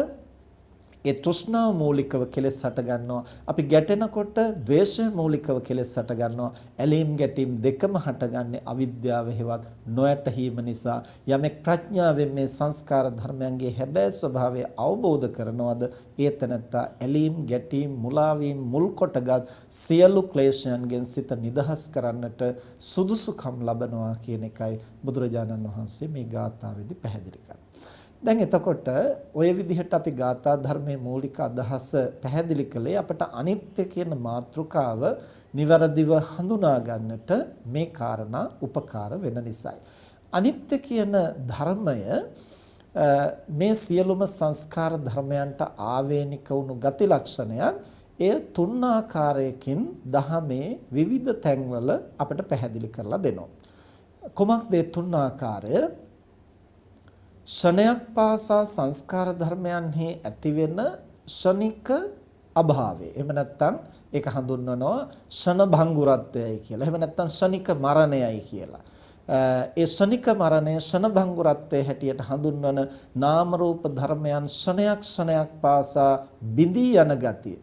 Speaker 1: ඒ තෘෂ්ණාව මූලිකව කෙලස් හට ගන්නවා. අපි ගැටෙනකොට ද්වේෂය මූලිකව කෙලස් හට ගන්නවා. ඇලීම් ගැටීම් දෙකම හටගන්නේ අවිද්‍යාව හේවත් නොයැටීම නිසා. යමෙක් ප්‍රඥාවෙන් මේ සංස්කාර ධර්මයන්ගේ හැබෑ ස්වභාවය අවබෝධ කරනවද, ඒ තැනත්තා ඇලීම් ගැටීම් මුලාවීම් මුල් කොටගත් සියලු ක්ලේශයන්ගෙන් සිත නිදහස් කරන්නට සුදුසුකම් ලබනවා කියන එකයි බුදුරජාණන් වහන්සේ මේ ගාථාවේදී පැහැදිලි කරන්නේ. දැන් එතකොට ඔය විදිහට අපි ගාථා ධර්මයේ මූලික අදහස පැහැදිලි කළේ අපට අනිත්‍ය කියන මාතෘකාව નિවරදිව හඳුනා ගන්නට මේ කාරණා උපකාර වෙන නිසායි. අනිත්‍ය කියන ධර්මය මේ සියලුම සංස්කාර ධර්මයන්ට ආවේනික වුණු ගති ලක්ෂණයක්. එය තුන් ආකාරයකින් දහමේ විවිධ තැන්වල අපට පැහැදිලි කරලා දෙනවා. කොමක්ද මේ තුන් ආකාරය? ෂණයක් පාසා සංස්කාර ධර්මයන්හි ඇතිවෙන ෂණික අභාවය. එහෙම නැත්නම් ඒක හඳුන්වනවා ෂණ භංගුරත්වයයි කියලා. එහෙම නැත්නම් ෂණික මරණයයි කියලා. ඒ ෂණික මරණය ෂණ භංගුරත්වයේ හැටියට හඳුන්වන නාම රූප ධර්මයන් ෂණයක් පාසා බිඳී යන ගතිය.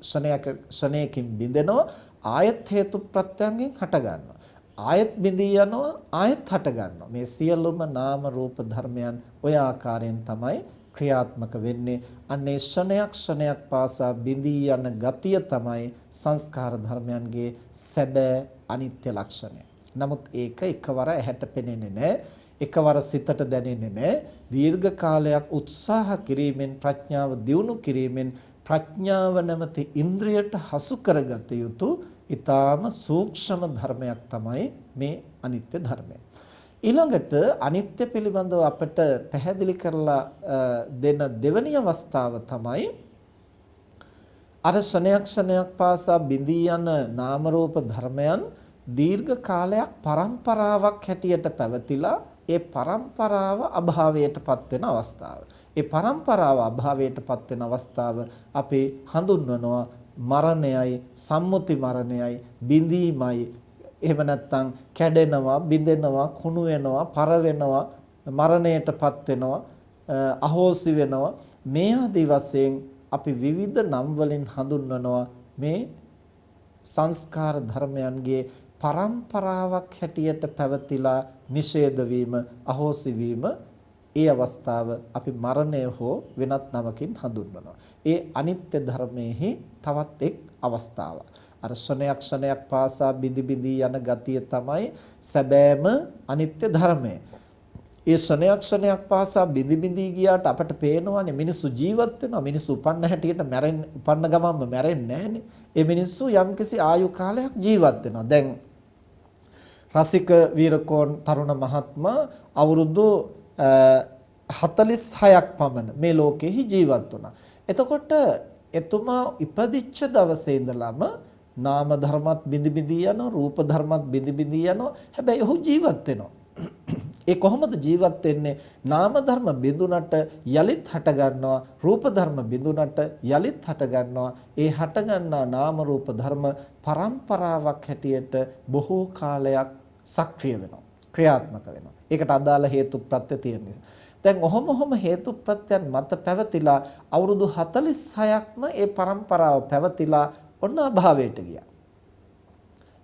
Speaker 1: ෂණයකින් බිඳෙනවා, ආයත් හේතු ප්‍රත්‍යයෙන් හට ගන්නවා. ආයත් බිඳී යනවා, ආයත් හට ගන්නවා. මේ සියලුම නාම රූප ධර්මයන් ඔය ආකාරයෙන් තමයි ක්‍රියාත්මක වෙන්නේ. අන්නේ ක්ෂණයක් පාසා බිඳී යන ගතිය තමයි සංස්කාර ධර්මයන්ගේ සැබෑ අනිත්‍ය ලක්ෂණය. නමුත් ඒක එකවර ඇහැට පෙනෙන්නේ නැහැ, එකවර සිතට දැනෙන්නේ නැහැ. දීර්ඝ කාලයක් උත්සාහ කිරීමෙන්, ප්‍රඥාව දියුණු කිරීමෙන් ප්‍රඥාව නැමැති ඉන්ද්‍රියට හසු කරගත යුතු ඊටාම සූක්ෂම ධර්මයක් තමයි මේ අනිත්‍ය ධර්මය. ඊළඟට අනිත්‍ය පිළිබඳව අපට පැහැදිලි කරලා දෙන දෙවැනි අවස්ථාව තමයි අර ක්ෂණයක් පාසා බිඳී යන නාම රූප ධර්මයන් දීර්ඝ කාලයක් පරම්පරාවක් හැටියට පැවතිලා ඒ පරම්පරාව අභාවයටපත් වෙන අවස්ථාව. ඒ පරම්පරාව අභාවයටපත් වෙන අවස්ථාව අපි හඳුන්වනවා මරණයයි, සම්මුති මරණයයි, බිඳීමයි. එහෙම නැත්නම් කැඩෙනවා, බිඳෙනවා, කුණු වෙනවා, පර වෙනවා, මරණයටපත් වෙනවා, අහෝසි වෙනවා. මේ ආදී වශයෙන් අපි විවිධ නම් වලින් හඳුන්වනවා මේ සංස්කාර ධර්මයන්ගේ පරම්පරාවක් හැටියට පැවතිලා නිෂේධ වීම, අහෝසි වීම. ඒ අවස්ථාව අපි මරණය හෝ වෙනත් නමකින් හඳුන්වනවා. ඒ අනිත්‍ය ධර්මයේහි තවත් එක් අවස්ථාවක්. අර ක්ෂණයක් පාසා බිඳි යන ගතිය තමයි සැබෑම අනිත්‍ය ධර්මය. ඒ ක්ෂණයක් පාසා බිඳි ගියාට අපට පේනවානේ මිනිස්සු ජීවත් වෙනවා. මිනිස්සු උපන්න හැටියට උපන්න ගමන්ම මැරෙන්නේ නැහනේ. ඒ මිනිස්සු යම්කිසි ආයු කාලයක් ජීවත් වෙනවා. දැන් රසික වීරකෝන් තරුණ මහත්මයා අවුරුදු 46ක් පමණ මේ ලෝකෙහි ජීවත් වුණා. එතකොට එතුමා ඉපදිච්ච දවසේ ඉඳලම නාම ධර්මත් බිඳි යනවා, රූප ධර්මත් බිඳි යනවා. හැබැයි ඔහු ජීවත් වෙනවා. ඒ කොහොමද ජීවත් වෙන්නේ? නාම ධර්ම බිඳුනට යලිත් හට ගන්නවා, රූප ධර්ම බිඳුනට යලිත් හට ගන්නවා. ඒ හට ගන්නා නාම රූප ධර්ම පරම්පරාවක් හැටියට බොහෝ කාලයක් සක්‍රිය වෙනවා, ක්‍රියාත්මක වෙනවා. ඒකට අදාළ හේතු ප්‍රත්‍ය තියෙන නිසා. දැන් ඔහොම හේතු ප්‍රත්‍යයන් මත පැවතිලා අවුරුදු 46ක්ම ඒ පරම්පරාව පැවතිලා ඔන්න අභාවයට ගියා.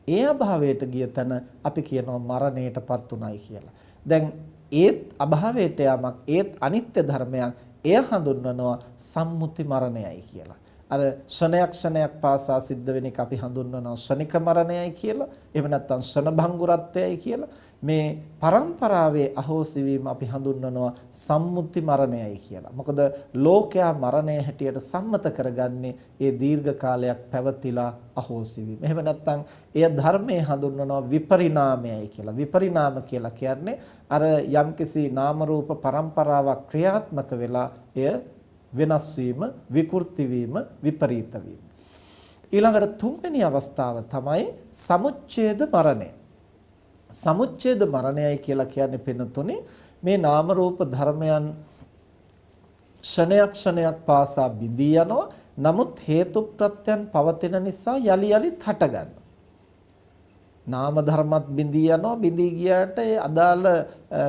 Speaker 1: ඒ අභාවයට ගිය තැන අපි කියනවා මරණයටපත් උනායි කියලා. දැන් ඒත් අභාවයට යamak ඒත් අනිත්‍ය ධර්මයක්. එය හඳුන්වනවා සම්මුති මරණයයි කියලා. අර ක්ෂණයක් ක්ෂණයක් පාසා සිද්ධ වෙන එක අපි හඳුන්වනවා ක්ෂණික මරණයයි කියලා. එහෙම නැත්නම් ක්ෂණ භංගුරත්වයයි කියලා. මේ පරම්පරාවේ අහෝසි වීම අපි හඳුන්වනවා සම්මුති මරණයයි කියලා. මොකද ලෝකයා මරණය හැටියට සම්මත කරගන්නේ ඒ දීර්ඝ කාලයක් පැවතිලා අහෝසි වීම. එහෙම නැත්නම් එය ධර්මයේ හඳුන්වනවා විපරිණාමයයි කියලා. විපරිණාම කියලා කියන්නේ අර යම්කිසි නාම රූප පරම්පරාවක් ක්‍රියාත්මක වෙලා එය වෙනස් වීම, විකෘති වීම, විපරීත වීම. ඊළඟට තුන්වෙනි අවස්ථාව තමයි සමුච්ඡේද මරණය. සමුච්ඡේද මරණයයි කියලා කියන්නේ පින්නතුනේ මේ නාම රූප ධර්මයන් ක්ෂණයක් ක්ෂණයක් පාසා බිඳී යනවා. නමුත් හේතු ප්‍රත්‍යයන් පවතින නිසා යලි යලිත් හට ගන්නවා. නාම ධර්මත් බිඳී යනවා. බිඳී ගියාට ඒ අදාළ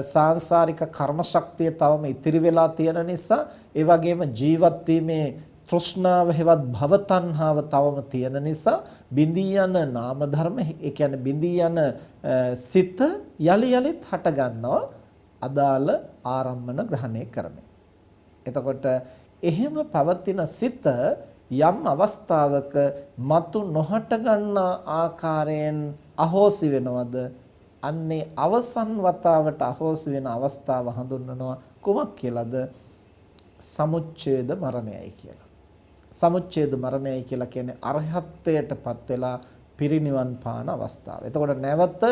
Speaker 1: සාංශාරික කර්ම ශක්තිය තවම ඉතිරි වෙලා තියෙන නිසා ඒ වගේම ජීවත් වීමේ තෘෂ්ණාව හෙවත් භව තණ්හාව තවම තියෙන නිසා බිඳී යන නාම ධර්ම ඒ කියන්නේ බිඳී යන සිත යලි යලිත් හට ගන්නවා අදාළ ආරම්මන ග්‍රහණය කරමින්. එතකොට එහෙම පවතින සිත යම් අවස්ථාවක මතු නොහට ගන්නා ආකාරයෙන් අහෝසි වෙනවද? අන්නේ අවසන් වතාවට අහෝසි වෙන අවස්ථාව හඳුන්වනවා කුමක් කියලාද? සමුච්ඡේද මරණයයි කියලා. සමුච්ඡේද මරණයයි කියලා කියන්නේ අරහත්ත්වයටපත් වෙලා පිරිනිවන් පාන අවස්ථාව. එතකොට නැවත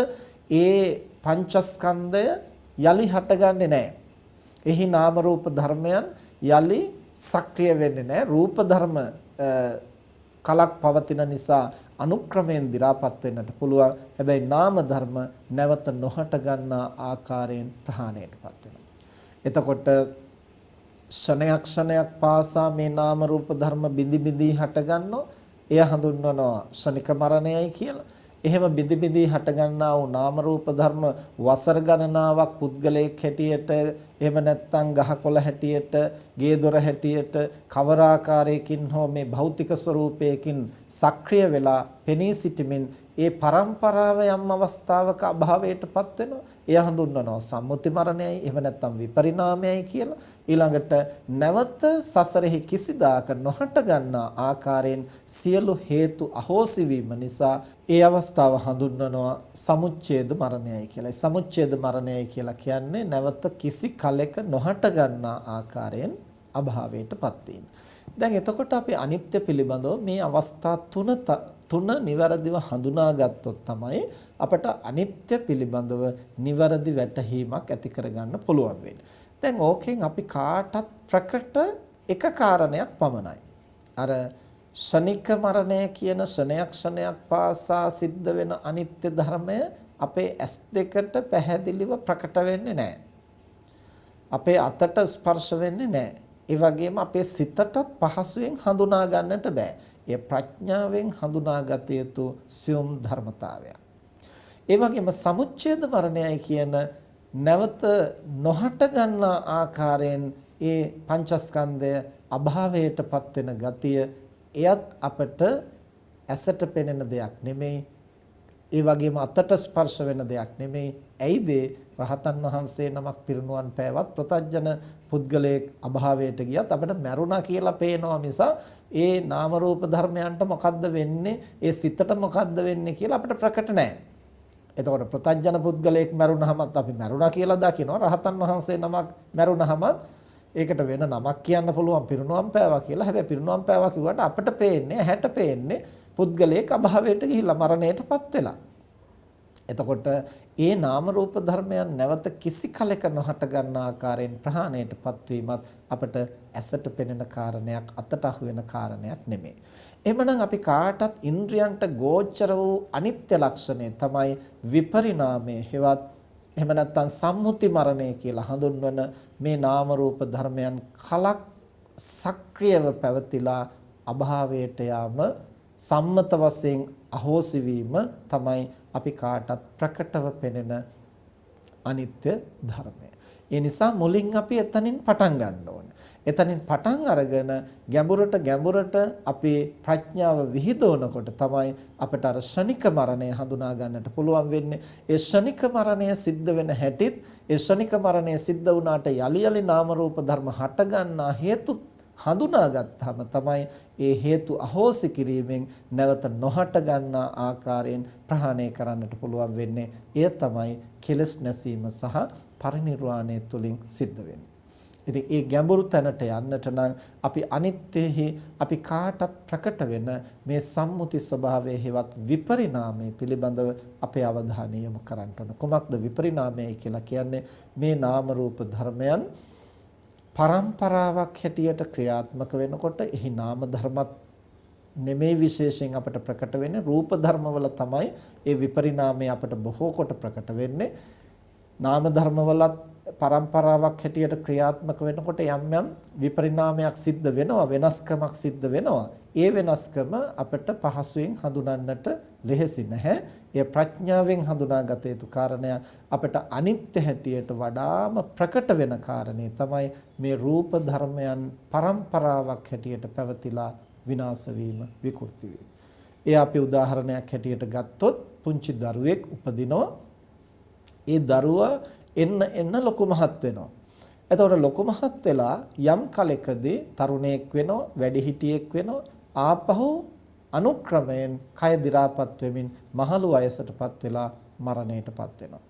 Speaker 1: ඒ පංචස්කන්ධය යලි හටගන්නේ නැහැ. එහි නාම රූප ධර්මයන් යලි සක්‍රිය වෙන්නේ නැහැ. රූප ධර්ම කලක් පවතින නිසා අනුක්‍රමයෙන් දි รา පත් වෙන්නට පුළුවන්. හැබැයි නාම ධර්ම නැවත නොහට ගන්නා ආකාරයෙන් ප්‍රහාණයටපත් වෙනවා. එතකොට ක්ෂණයක් ක්ෂණයක් පාසා මේ නාම රූප ධර්ම බිඳි බිඳි හට ගන්නවා. එය හඳුන්වනවා ක්ෂණික මරණයයි කියලා. එහෙම බිඳි බිඳි හට ගන්නා වූ නාම රූප ධර්ම වසර ගණනාවක් පුද්ගලයෙක් හැටියට එහෙම නැත්නම් ගහකොළ හැටියට ගේ දොර හැටියට කවර ආකාරයකින් හෝ මේ භෞතික ස්වરૂපයකින් සක්‍රිය වෙලා පෙනී සිටමින් ඒ පරම්පරාව යම් අවස්ථාවක අභාවයටපත් වෙනවා. එය හඳුන්වනවා සම්මුති මරණයයි එහෙම නැත්නම් විපරිණාමයයි කියලා. ඊළඟට නැවත සසරෙහි කිසිදාක නොහට ගන්නා ආකාරයෙන් සියලු හේතු අහෝසි වීම නිසා ඒ අවස්ථාව හඳුන්වනවා සමුච්ඡේද මරණයයි කියලා. ඒ සමුච්ඡේද මරණයයි කියලා කියන්නේ නැවත කිසි කලෙක නොහට ගන්නා ආකාරයෙන් අභාවයටපත් වීම. දැන් එතකොට අපි අනිත්‍ය පිළිබඳව මේ අවස්ථා තුන නිවැරදිව හඳුනාගත්තොත් තමයි අපට අනිත්‍ය පිළිබඳව නිවැරදි වැටහීමක් ඇති කරගන්න පුළුවන් වෙන්නේ. දැන් ඕකෙන් අපි කාටත් ප්‍රකට එක කාරණයක් පමණයි. අර ශනික මරණය කියන ශනයක් ශනයක් පාසා සිද්ධ වෙන අනිත්‍ය ධර්මය අපේ ඇස් දෙකට පැහැදිලිව ප්‍රකට වෙන්නේ නැහැ. අපේ අතට ස්පර්ශ වෙන්නේ නැහැ. ඒ වගේම අපේ සිතටත් පහසුවෙන් හඳුනා ගන්නට බෑ. ඒ ප්‍රඥාවෙන් හඳුනාගත යුතු සියුම් ධර්මතාවයක්. ඒ වගේම සමුච්ඡේද මරණයයි කියන නැවත නොහට ගන්නා ආකාරයෙන් ඒ පංචස්කන්ධය අභාවයටපත් වෙන ගතිය එයත් අපට ඇසට පෙනෙන දෙයක් නෙමෙයි. ඒ වගේම අතට ස්පර්ශ වෙන දෙයක් නෙමෙයි. ඇයිද රහතන් වහන්සේ නමක් පිරිනුවන් පෑවත් ප්‍රතඥ පුද්ගලයෙක් අභාවයට ගියත් අපිට මැරුණා කියලා පේනවා මිස ඒ නාම රූප ධර්මයන්ට මොකද්ද වෙන්නේ? ඒ සිතට මොකද්ද වෙන්නේ කියලා අපිට ප්‍රකට නැහැ. එතකොට ප්‍රතඥ පුද්ගලයෙක් මැරුණාමත් අපි මැරුණා කියලා දකිනවා. රහතන් වහන්සේ නමක් මැරුණාමත් ඒකට වෙන නමක් කියන්න පුළුවන් පිරිනුවම් පෑවා කියලා. හැබැයි පිරිනුවම් පෑවා කිව්වට අපිට පේන්නේ හැට පේන්නේ පුද්ගලයෙක් අභාවයට ගිහිල්ලා මරණයටපත් වෙලා. එතකොට ඒ නාම රූප ධර්මයන් නැවත කිසි කලක නොහට ගන්න ආකාරයෙන් ප්‍රහාණයටපත් වීමත් අපිට ඇසට පෙනෙන කාරණයක් අතට අහු වෙන කාරණයක් නෙමෙයි. එහෙමනම් අපි කාටත් ඉන්ද්‍රයන්ට ගෝචර වූ අනිත්‍ය ලක්ෂණය තමයි විපරිණාමය හෙවත් එහෙම නැත්නම් සම්මුති මරණය කියලා හඳුන්වන මේ නාම රූප ධර්මයන් කලක් සක්‍රියව පැවතිලා අභාවයට යාම සම්මත වශයෙන් අහෝසි වීම තමයි අපි කාටත් ප්‍රකටව පෙනෙන අනිත්‍ය ධර්මය. ඒ නිසා මුලින් අපි එතනින් පටන් ගන්න ඕනේ. එතනින් පටන් අරගෙන ගැඹුරට අපි ප්‍රඥාව විහිදවනකොට තමයි අපට අර ශනික මරණය හඳුනා ගන්නට පුළුවන් වෙන්නේ. ඒ ශනික මරණය සිද්ධ වෙන හැටිත් ඒ ශනික මරණය සිද්ධ වුණාට යලි යලි නාම රූප ධර්ම හට ගන්නා හේතු හඳුනාගත්තාම තමයි ඒ හේතු අහෝසි කිරීමෙන් නැවත නොහට ගන්නා ආකාරයෙන් ප්‍රහාණය කරන්නට පුළුවන් වෙන්නේ. එය තමයි කෙලස් නැසීම සහ පරිනිර්වාණය තුලින් සිද්ධ වෙන්නේ. ඉතින් ඒ ගැඹුරු තැනට යන්නට නම් අපි අනිත්‍යෙහි අපි කාටත් ප්‍රකට වෙන මේ සම්මුති ස්වභාවයේ හේවත් විපරිණාමයේ පිළිබඳව අපේ අවධානය යොමු කරන්න ඕන. කොමක්ද විපරිණාමය කියලා කියන්නේ? මේ නාම රූප ධර්මයන් පරම්පරාවක් හැටියට ක්‍රියාත්මක වෙනකොට එහි නාම ධර්මත් නෙමෙයි විශේෂයෙන් අපට ප්‍රකට වෙන්නේ, රූප ධර්මවල තමයි ඒ විපරිණාමය අපට බොහෝ කොට ප්‍රකට වෙන්නේ. නාම ධර්මවලත් පරම්පරාවක් හැටියට ක්‍රියාත්මක වෙනකොට යම් යම් විපරිණාමයක් සිද්ධ වෙනවා, වෙනස්කමක් සිද්ධ වෙනවා. ඒ වෙනස්කම අපට පහසුවෙන් හඳුනන්නට ලෙහෙසි නැහැ. ඒ ප්‍රඥාවෙන් හඳුනාගත යුතු කාරණය. අපට අනිත්‍ය හැටියට වඩාම ප්‍රකට වෙන කාරණේ තමයි මේ රූප ධර්මයන් පරම්පරාවක් හැටියට පැවතිලා විනාශ වීම, විකෘති වීම. ඒ අපි උදාහරණයක් හැටියට ගත්තොත් පුංචි දරුවෙක් උපදිනවා. ඒ දරුවා එන්න ලොකු මහත් වෙනවා. එතකොට ලොකු මහත් වෙලා යම් කලෙකදී තරුණයෙක් වෙනවා, වැඩිහිටියෙක් වෙනවා, ආපහු අනුක්‍රමයෙන් කය දි รา පත් වෙමින් මහලු වයසටපත් වෙලා මරණයටපත් වෙනවා.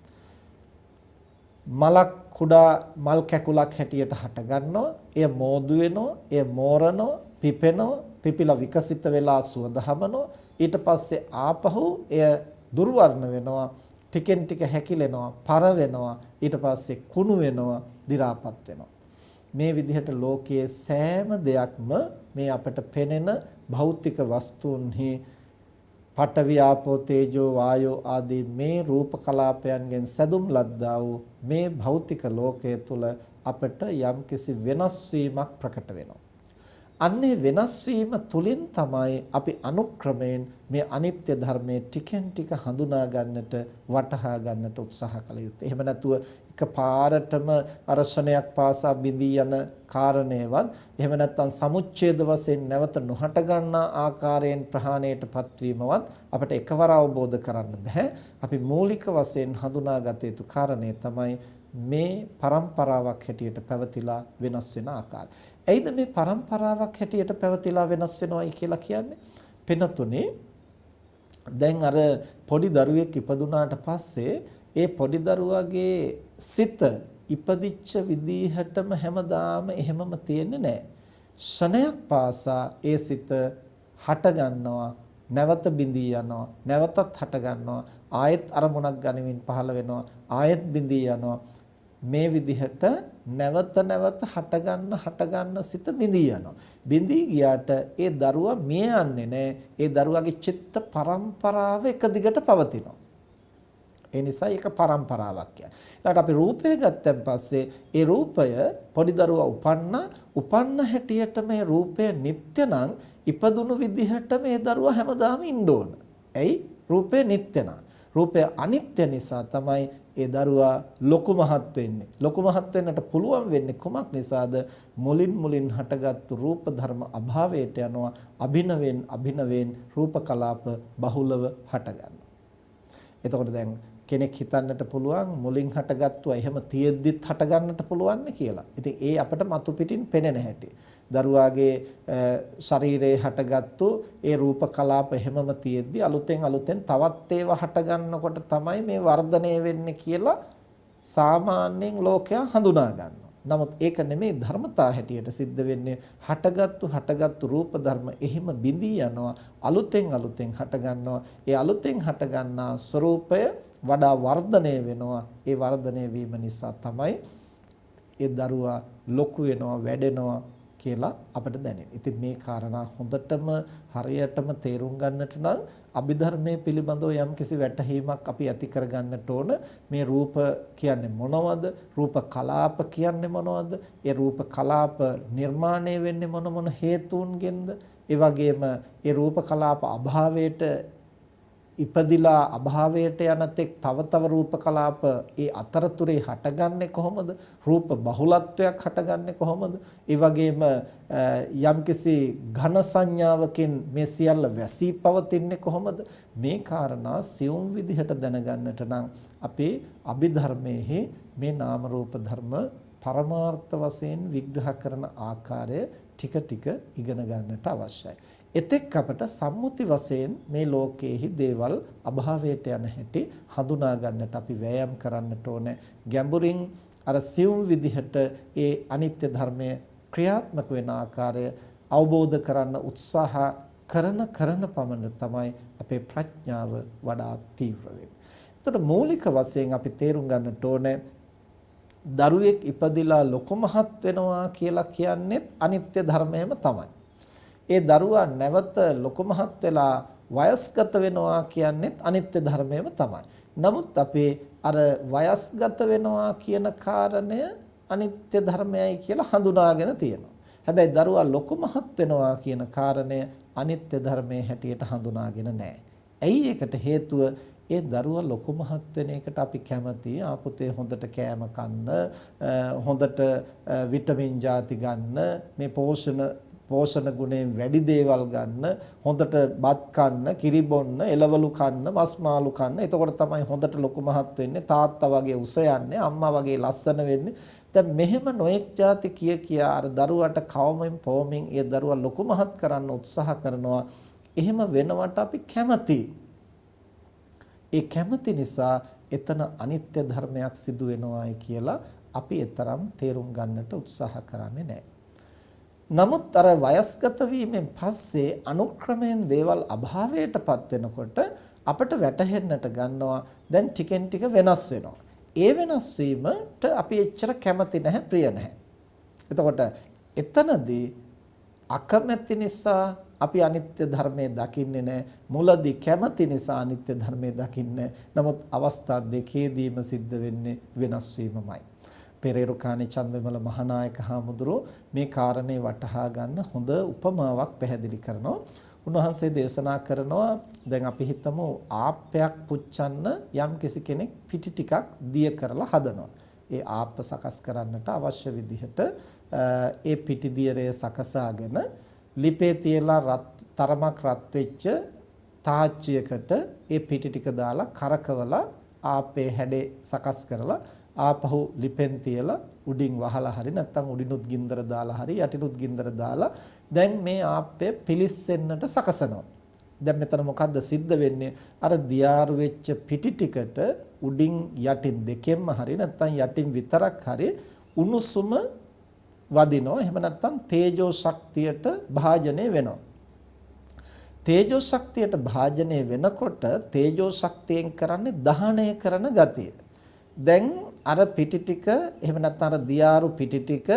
Speaker 1: මලක් කුඩා මල් කැකුලක් හැටියට හට ගන්නවා. එය මෝදු වෙනවා, එය මෝරනවා, පිපෙනවා, පිපිලා විකසිත වෙලා සුවඳ හමනවා. ඊට පස්සේ ආපහු එය දුර්වර්ණ වෙනවා, ටිකෙන් ටික හැකිලෙනවා, පර වෙනවා, ඊට පස්සේ කුණු වෙනවා, දි รา පත් වෙනවා. මේ විදිහට ලෝකයේ සෑම දෙයක්ම මේ අපට පෙනෙන භෞතික වස්තුන්හි පඨවි ආපෝ තේජෝ වායෝ ආදී මේ රූප කලාපයන්ගෙන් සැදුම් ලද්දා වූ මේ භෞතික ලෝකයේ තුල අපට යම්කිසි වෙනස් වීමක් ප්‍රකට වෙනවා. අන්නේ වෙනස් වීම තුලින් තමයි අපි අනුක්‍රමයෙන් මේ අනිත්‍ය ධර්මයේ ටිකෙන් ටික හඳුනා ගන්නට, වටහා ගන්නට උත්සාහ කළ යුත්තේ. එහෙම නැතුව එකපාරටම අරසණයක් පාසා බිඳී යන කාරණේවත්, එහෙම නැත්නම් සමුච්ඡේද වශයෙන් නැවත නොහට ගන්නා ආකාරයෙන් ප්‍රහාණයටපත් වීමවත් අපිට එකවර අවබෝධ කරන්න බෑ. අපි මූලික වශයෙන් හඳුනාගත යුතු කාරණේ තමයි මේ පරම්පරාවක් හැටියට පැවතිලා වෙනස් වෙන ආකාරය. ඇයිද මේ පරම්පරාවක් හැටියට පැවතිලා වෙනස් වෙනවයි කියලා කියන්නේ? පිනතුනේ දැන් අර පොඩි දරුවෙක් ඉපදුනාට පස්සේ ඒ පොඩි දරුවාගේ සිත ඉපදිච්ච විදිහටම හැමදාම එහෙමම තියෙන්නේ නැහැ. ශණයක් පාසා ඒ සිත හට ගන්නවා, නැවත බිඳී යනවා, නැවතත් හට ගන්නවා, ආයෙත් අරමුණක් ගනිමින් පහළ වෙනවා, ආයෙත් බිඳී යනවා. මේ විදිහට නැවත හටගන්න සිත බිඳී යනවා. බිඳී ගියාට ඒ දරුවා මිය යන්නේ නැහැ. ඒ දරුවාගේ චිත්ත පරම්පරාව එක දිගට පවතිනවා. ඒ නිසා ඒක පරම්පරාවක් කියන්නේ. ඊට අපි රූපය ගත්තන් පස්සේ ඒ රූපය පොඩි දරුවා උපන්න හැටියට මේ රූපය නිට්ටය නම් ඉපදුණු විදිහට මේ දරුවා හැමදාම ඉන්න ඕන. ඇයි? රූපය නිට්ටය නම්. රූපය අනිත්‍ය නිසා තමයි ඒ දරුවා ලොකු මහත් වෙන්නේ. ලොකු මහත් වෙන්නට පුළුවන් වෙන්නේ කොමක් නිසාද? මුලින් හටගත්තු රූප ධර්ම අභාවයට යනවා. අභිනවෙන් රූප කලාප බහුලව හට ගන්නවා. එතකොට දැන් කෙනෙක් හිතන්නට පුළුවන් මුලින් හටගත්තුවා එහෙම තියෙද්දිත් හට ගන්නට පුළුවන් කියලා. ඉතින් ඒ අපිට මතු පිටින් පෙනෙන හැටි. දරුවාගේ ශරීරයේ හටගත්තු ඒ රූප කලාප හැමම තියෙද්දි අලුතෙන් තවත් ඒවා හට ගන්නකොට තමයි මේ වර්ධනය වෙන්නේ කියලා සාමාන්‍යයෙන් ලෝකයා හඳුනා ගන්නවා. නමුත් ඒක නෙමෙයි ධර්මතා හැටියට සිද්ධ වෙන්නේ. හටගත්තු රූප ධර්ම එහිම බිඳී යනවා, අලුතෙන් හට ගන්නවා. ඒ අලුතෙන් හට ගන්නා ස්වરૂපය වඩා වර්ධනය වෙනවා. ඒ වර්ධනය වීම නිසා තමයි ඒ දරුවා ලොකු වෙනවා, වැඩෙනවා කියලා අපිට දැනෙනවා. ඉතින් මේ කාරණා හොඳටම හරියටම තේරුම් ගන්නට නම් අභිධර්මයේ පිළිබඳව යම්කිසි වැටහීමක් අපි ඇති කර ගන්නට ඕන. මේ රූප කියන්නේ මොනවද? රූප කලාප කියන්නේ මොනවද? ඒ රූප කලාප නිර්මාණය වෙන්නේ මොන හේතුන්ගෙන්ද? ඒ වගේම ඒ රූප කලාප අභාවයට ඉපදිලා අභාවයට යන තෙක් තව රූප කලාප ඒ අතරතුරේ හටගන්නේ කොහොමද? රූප බහුලත්වයක් හටගන්නේ කොහොමද? ඒ වගේම යම්කිසි ඝන සංඥාවකින් මේ සියල්ල වැසී පවතින්නේ කොහොමද? මේ කාරණා සියුම් විදිහට දැනගන්නට නම් අපේ අභිධර්මයේ මේ නාම රූප ධර්ම පරමාර්ථ වශයෙන් විග්‍රහ කරන ආකාරය ටික ටික ඉගෙන ගන්නට අවශ්‍යයි. එතෙක් අපට සම්මුති වශයෙන් මේ ලෝකයේහි දේවල් අභාවයට යන හැටි හඳුනා ගන්නට අපි වෑයම් කරන්නට ඕනේ. ගැඹුරින් අර සියුම් විදිහට ඒ අනිත්‍ය ධර්මය ක්‍රියාත්මක වෙන ආකාරය අවබෝධ කරන්න උත්සාහ කරන පමණ තමයි අපේ ප්‍රඥාව වඩා තීව්‍ර වෙන්නේ. එතකොට මූලික වශයෙන් අපි තේරුම් ගන්නට ඕනේ දරුවෙක් ඉපදිලා ලොකු මහත් වෙනවා කියලා කියන්නේ අනිත්‍ය ධර්මයම තමයි. ඒ දරුවා නැවත ලොකු මහත් වෙලා වයස්ගත වෙනවා කියන්නේ අනිත්‍ය ධර්මයම තමයි. නමුත් අපි අර වයස්ගත වෙනවා කියන කාරණය අනිත්‍ය ධර්මයයි කියලා හඳුනාගෙන තියෙනවා. හැබැයි දරුවා ලොකු මහත් වෙනවා කියන කාරණය අනිත්‍ය ධර්මයේ හැටියට හඳුනාගෙන නැහැ. ඇයි ඒකට හේතුව? ඒ දරුවා ලොකු මහත් වෙන එකට අපි කැමති. ආපුතේ හොඳට කෑම කන්න, හොඳට විටමින් ಜಾති ගන්න, මේ පෝෂණ ගුණයෙන් වැඩි දේවල් ගන්න, හොඳට බත් කන්න, කිරි බොන්න, එළවලු කන්න, මස් මාළු කන්න. එතකොට තමයි හොඳට ලොකු මහත් වෙන්නේ. තාත්තා වගේ උස යන්නේ, අම්මා වගේ ලස්සන වෙන්නේ. දැන් මෙහෙම නොඑක් ಜಾති කියා අර දරුවට කවමින් පොවමින් ඒ දරුවා ලොකු මහත් කරන්න උත්සාහ කරනවා. එහෙම වෙනවට අපි කැමති. ඒ කැමති නිසා එතන අනිත්‍ය ධර්මයක් සිදු වෙනවායි කියලා අපි ඊතරම් තේරුම් ගන්නට උත්සාහ කරන්නේ නැහැ. නමුත් අර වයස්ගත වීමෙන් පස්සේ අනුක්‍රමයෙන් දේවල් අභාවයටපත් වෙනකොට අපිට වැටහෙන්නට ගන්නවා දැන් ටිකෙන් ටික වෙනස් වෙනවා. ඒ වෙනස් වීමට අපි එච්චර කැමති නැහැ, ප්‍රිය නැහැ. එතකොට එතනදී අකමැති නිසා අපි අනිත්‍ය ධර්මයේ දකින්නේ නැහැ. මුලදී කැමති නිසා අනිත්‍ය ධර්මයේ දකින්නේ. නමුත් අවස්ථා දෙකේදීම සිද්ධ වෙන්නේ වෙනස් වීමමයි. පෙරේරුකාණේ චන්දවිමල මහානායක හාමුදුරුවෝ මේ කාරණේ වටහා ගන්න හොඳ උපමාවක් පැහැදිලි කරනවා. උන්වහන්සේ දේශනා කරනවා දැන් අපි හිතමු ආප්පයක් පුච්චන්න යම් කෙනෙක් පිටි ටිකක් දිය කරලා හදනවා. ඒ ආප්ප සකස් කරන්නට අවශ්‍ය විදිහට ඒ පිටි දියරය සකසාගෙන ලිපේ තියලා තරමක් රත් වෙච්ච තාච්චියකට ඒ පිටි ටික දාලා කරකවලා ආප්පේ හැඩේ සකස් කරලා ආපහු ලිපෙන් තියලා උඩින් වහලා හරි නැත්නම් උඩිනුත් ගින්දර දාලා හරි යටිනුත් ගින්දර දාලා දැන් මේ ආප්පය පිලිස්සෙන්නට සකසනවා. දැන් මෙතන මොකද්ද සිද්ධ වෙන්නේ? අර දියාරු වෙච්ච පිටි ටිකට උඩින් යටින් දෙකෙන්ම හරි නැත්නම් යටින් විතරක් හරි උණුසුම වදිනවා. එහෙම නැත්නම් තේජෝ ශක්තියට භාජනය වෙනවා. තේජෝ ශක්තියට භාජනය වෙනකොට තේජෝ ශක්තියෙන් කරන්නේ දහනය කරන ගතිය. දැන් අර පිටි ටික එහෙම නැත්නම් අර දියාරු පිටි ටික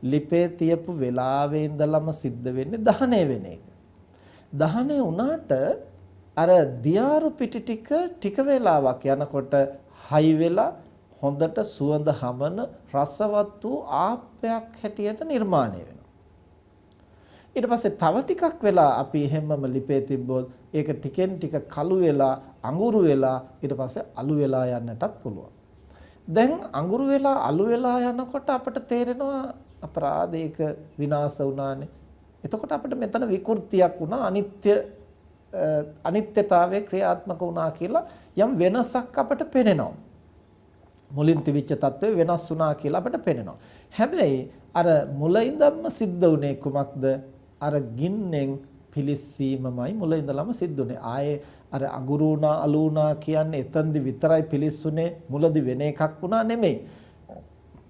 Speaker 1: ලිපේ තියපු වෙලාවේ ඉඳලම සිද්ධ වෙන්නේ දහනය වෙන එක. දහනය වුණාට අර දියාරු පිටි ටික වේලාවක් යනකොට හයි වෙලා හොඳට සුවඳ හමන රසවත් වූ ආප්පයක් හැටියට නිර්මාණය වෙනවා. ඊට පස්සේ තව ටිකක් වෙලා අපි හැමම ලිපේ තිබ්බොත් ඒක ටිකෙන් ටික කළු වෙලා අඟුරු වෙලා ඊට පස්සේ අලු වෙලා යන්නටත් පුළුවන්. දැන් අඟුරු වෙලා අලු වෙලා යනකොට අපිට තේරෙනවා අපරාධයක විනාශ වුණානේ. එතකොට අපිට මෙතන විකෘතියක් වුණා, අනිත්‍යතාවයේ ක්‍රියාත්මක වුණා කියලා යම් වෙනසක් අපිට පේනවා. මුලින් තිබිච්ච තත්ත්වය වෙනස් වුණා කියලා අපිට පේනවා. හැබැයි අර මුලින්දම සිද්ධ වුණේ කුමක්ද? අර ගින්නෙන් පිලිස්සීමමයි මුලින්දලම සිද්ධ වුණේ. ආයේ අර අඟුරුණා අලුණා කියන්නේ එතෙන්දි විතරයි පිලිස්සුනේ, මුලදි වෙන එකක් වුණා නෙමෙයි.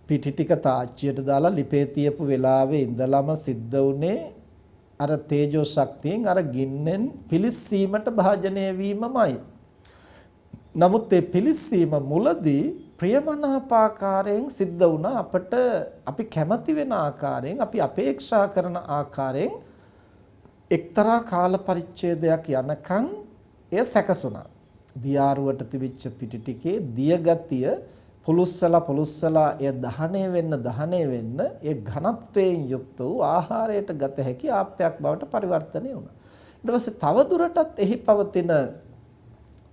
Speaker 1: පිටි ටික තාච්චියට දාලා ලිපේ තියපු වෙලාවේ ඉඳලම සිද්ධ වුණේ අර තේජෝ ශක්තියෙන් අර ගින්නෙන් පිලිස්සීමට භාජනය වීමමයි. නමුත් ඒ පිලිස්සීම මුලදී ප්‍රියමනාපාකාරයෙන් සිද්ධ වුණා. අපට අපි කැමති වෙන ආකාරයෙන්, අපි අපේක්ෂා කරන ආකාරයෙන් එක්තරා කාල පරිච්ඡේදයක් යනකම් එය සැකසුණා. දියාරුවට තිබිච්ච පිටි ටිකේ දිය ගතිය පුලුස්සලා එය දහණය වෙන්න ඒ ඝනත්වයෙන් යුක්ත වූ ආහාරයට ගත හැකි ආප්පයක් බවට පරිවර්තනය වුණා. ඊට පස්සේ තව දුරටත් එහි පවතින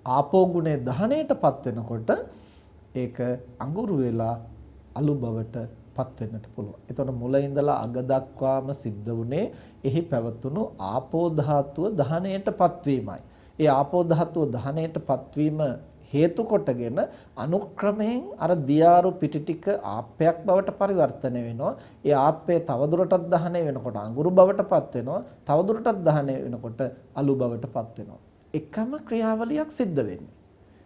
Speaker 1: ආපෝ ගුණේ දහණයටපත් වෙනකොට ඒක අඟුරු වෙලා අලු බවට පත් වෙන්නට පුළුවන්. එතකොට මුල ඉඳලා අග දක්වාම සිද්ධ වුණේ එහි පැවතුණු ආපෝ ධාතුව දහණයටපත් වීමයි. ඒ ආපෝ ධාතුව දහණයටපත් වීම හේතු කොටගෙන අනුක්‍රමයෙන් අර දියාරු පිටි ටික ආප්පයක් බවට පරිවර්තනය වෙනවා. ඒ ආප්පය තවදුරටත් දහනය වෙනකොට අඟුරු බවටපත් වෙනවා. තවදුරටත් දහනය වෙනකොට අලු බවටපත් වෙනවා. එකම ක්‍රියාවලියක් සිද්ධ වෙන්නේ.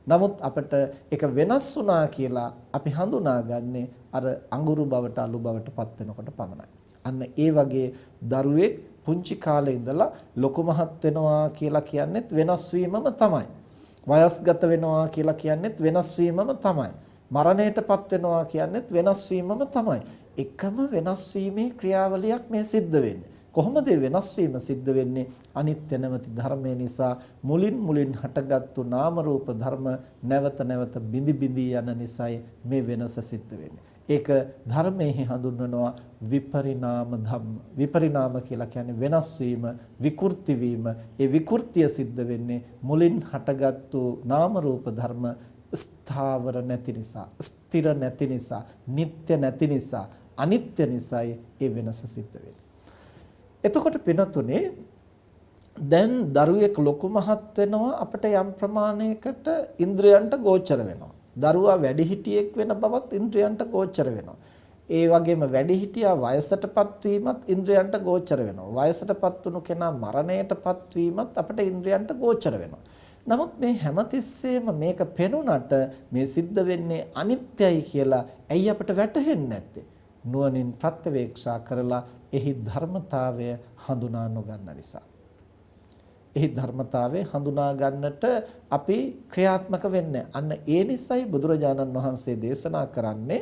Speaker 1: නමුත් අපිට ඒක වෙනස් වුණා කියලා අපි හඳුනාගන්නේ අර අඟුරු බවට අලු බවටපත් වෙනකොට පමණයි. අන්න ඒ වගේ දරුවෙක් පුංචි කාලේ ඉඳලා ලොකු මහත් වෙනවා කියලා කියන්නේත් වෙනස් වීමම තමයි. වයස්ගත වෙනවා කියලා කියන්නේත් වෙනස් වීමම තමයි. මරණයටපත් වෙනවා කියන්නේත් වෙනස් වීමම තමයි. එකම වෙනස් වීමේ ක්‍රියාවලියක් මේ සිද්ධ වෙන්නේ. කොහොමද වෙනස් වීම සිද්ධ වෙන්නේ? අනිත්‍ය නැමැති ධර්මය නිසා මුලින් හටගත්තු නාම රූප ධර්ම නැවත නැවත බිඳි බිඳි යන නිසායි මේ වෙනස සිද්ධ වෙන්නේ. ඒක ධර්මයේ හඳුන්වනවා විපරිණාම ධම්ම. විපරිණාම කියලා කියන්නේ වෙනස් වීම, විකෘති වීම. ඒ විකෘතිය සිද්ධ වෙන්නේ මුලින් හටගත්තු නාම රූප ධර්ම ස්ථාවර නැති නිසා, ස්ථිර නැති නිසා, නিত্য නැති නිසා, අනිත්‍ය නිසායි ඒ වෙනස සිද්ධ වෙන්නේ. එතකොට පිනතුනේ දැන් දරුවෙක් ලොකු මහත් වෙනවා අපිට යම් ප්‍රමාණයකට ඉන්ද්‍රයන්ට ගෝචර වෙනවා. දරුවා වැඩිහිටියෙක් වෙන බවත් ඉන්ද්‍රයන්ට ගෝචර වෙනවා. ඒ වගේම වැඩිහිටියා වයසටපත් වීමත් ඉන්ද්‍රයන්ට ගෝචර වෙනවා. වයසටපත් වුණු කෙනා මරණයටපත් වීමත් අපිට ඉන්ද්‍රයන්ට ගෝචර වෙනවා. නමුත් මේ හැමතිස්සෙම මේක පෙනුනට මේ සිද්ධ වෙන්නේ අනිත්‍යයි කියලා ඇයි අපිට වැටහෙන්නේ නැත්තේ? නුවණින් ප්‍රත්‍යවේක්ෂා කරලා එහි ධර්මතාවය හඳුනා නොගන්න නිසා. එහි ධර්මතාවය හඳුනා ගන්නට අපි ක්‍රියාත්මක වෙන්නේ. අන්න ඒ නිසයි බුදුරජාණන් වහන්සේ දේශනා කරන්නේ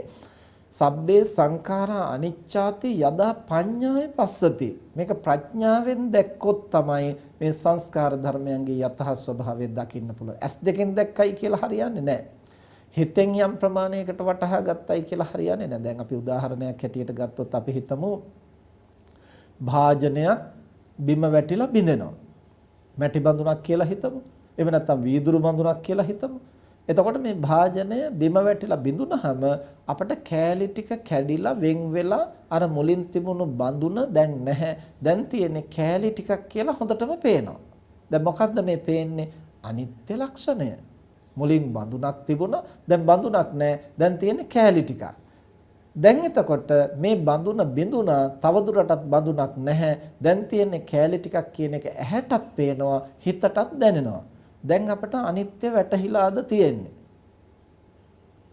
Speaker 1: සබ්බේ සංඛාරා අනිච්චාති යදා පඤ්ඤාය පස්සති. මේක ප්‍රඥාවෙන් දැක්කොත් තමයි මේ සංස්කාර ධර්මයන්ගේ යථා ස්වභාවය දකින්න පුළුවන්. ඇස් දෙකෙන් දැක්කයි කියලා හරියන්නේ නැහැ. හිතෙන් යම් ප්‍රමාණයකට වටහා ගත්තයි කියලා හරියන්නේ නැහැ. දැන් අපි උදාහරණයක් හැටියට ගත්තොත් අපි හිතමු භාජනයක් බිම වැටිලා බිඳෙනවා. මැටි බඳුනක් කියලා හිතමු. එහෙම නැත්නම් වීදුරු බඳුනක් කියලා හිතමු. එතකොට මේ භාජනය බිම වැටිලා බිඳුනහම අපට කෑලි ටික කැඩිලා වෙන් වෙලා අර මුලින් තිබුණු බඳුන දැන් නැහැ. දැන් තියෙන්නේ කෑලි ටිකක් කියලා හොඳටම පේනවා. දැන් මොකද්ද මේ පේන්නේ? අනිත්‍ය ලක්ෂණය. මුලින් බඳුනක් තිබුණා, දැන් බඳුනක් නැහැ. දැන් තියෙන්නේ කෑලි ටිකක්. දැන් එතකොට මේ බඳුන බිඳුනා, තවදුරටත් බඳුනක් නැහැ. දැන් තියෙන්නේ කෑලි ටිකක් කියන එක ඇහැටත් පේනවා, හිතටත් දැනෙනවා. දැන් අපට අනිත්‍ය වැටහිලාද තියෙන්නේ?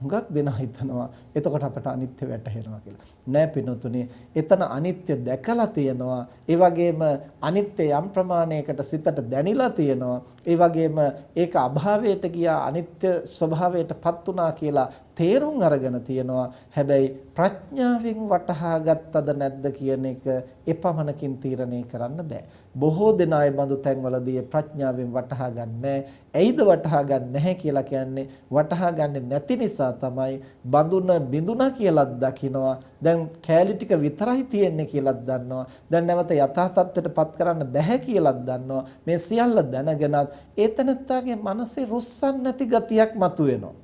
Speaker 1: හුඟක් දෙනා හිතනවා එතකොට අපට අනිත්‍ය වැටහෙනවා කියලා. නෑ පිනතුනේ, එතන අනිත්‍ය දැකලා තියෙනවා. ඒ වගේම අනිත්‍ය යම් ප්‍රමාණයකට සිතට දැනිලා තියෙනවා. ඒ වගේම ඒක අභාවයට ගියා, අනිත්‍ය ස්වභාවයටපත් වුණා කියලා තේරුම් අරගෙන තියෙනවා. හැබැයි ප්‍රඥාවෙන් වටහා ගත්තද නැද්ද කියන එක එපමණකින් තීරණය කරන්න බෑ. බොහෝ දෙනා ඒ බඳු තැන්වලදී ප්‍රඥාවෙන් වටහා ගන්නෑ. ඇයිද වටහා ගන්න නැහැ කියලා කියන්නේ? වටහා ගන්නේ නැති නිසා තමයි. බඳුන බිඳුණා කියලාත් දකිනවා. දැන් කෑලි ටික විතරයි තියෙන්නේ කියලාත් දන්නවා. දැන් නැවත යථා තත්ත්වයටපත් කරන්න බැහැ කියලාත් දන්නවා. මේ සියල්ල දැනගෙනත් ඒතනත්තාගේ මනසේ රුස්සන් නැති ගතියක් මතුවෙනවා.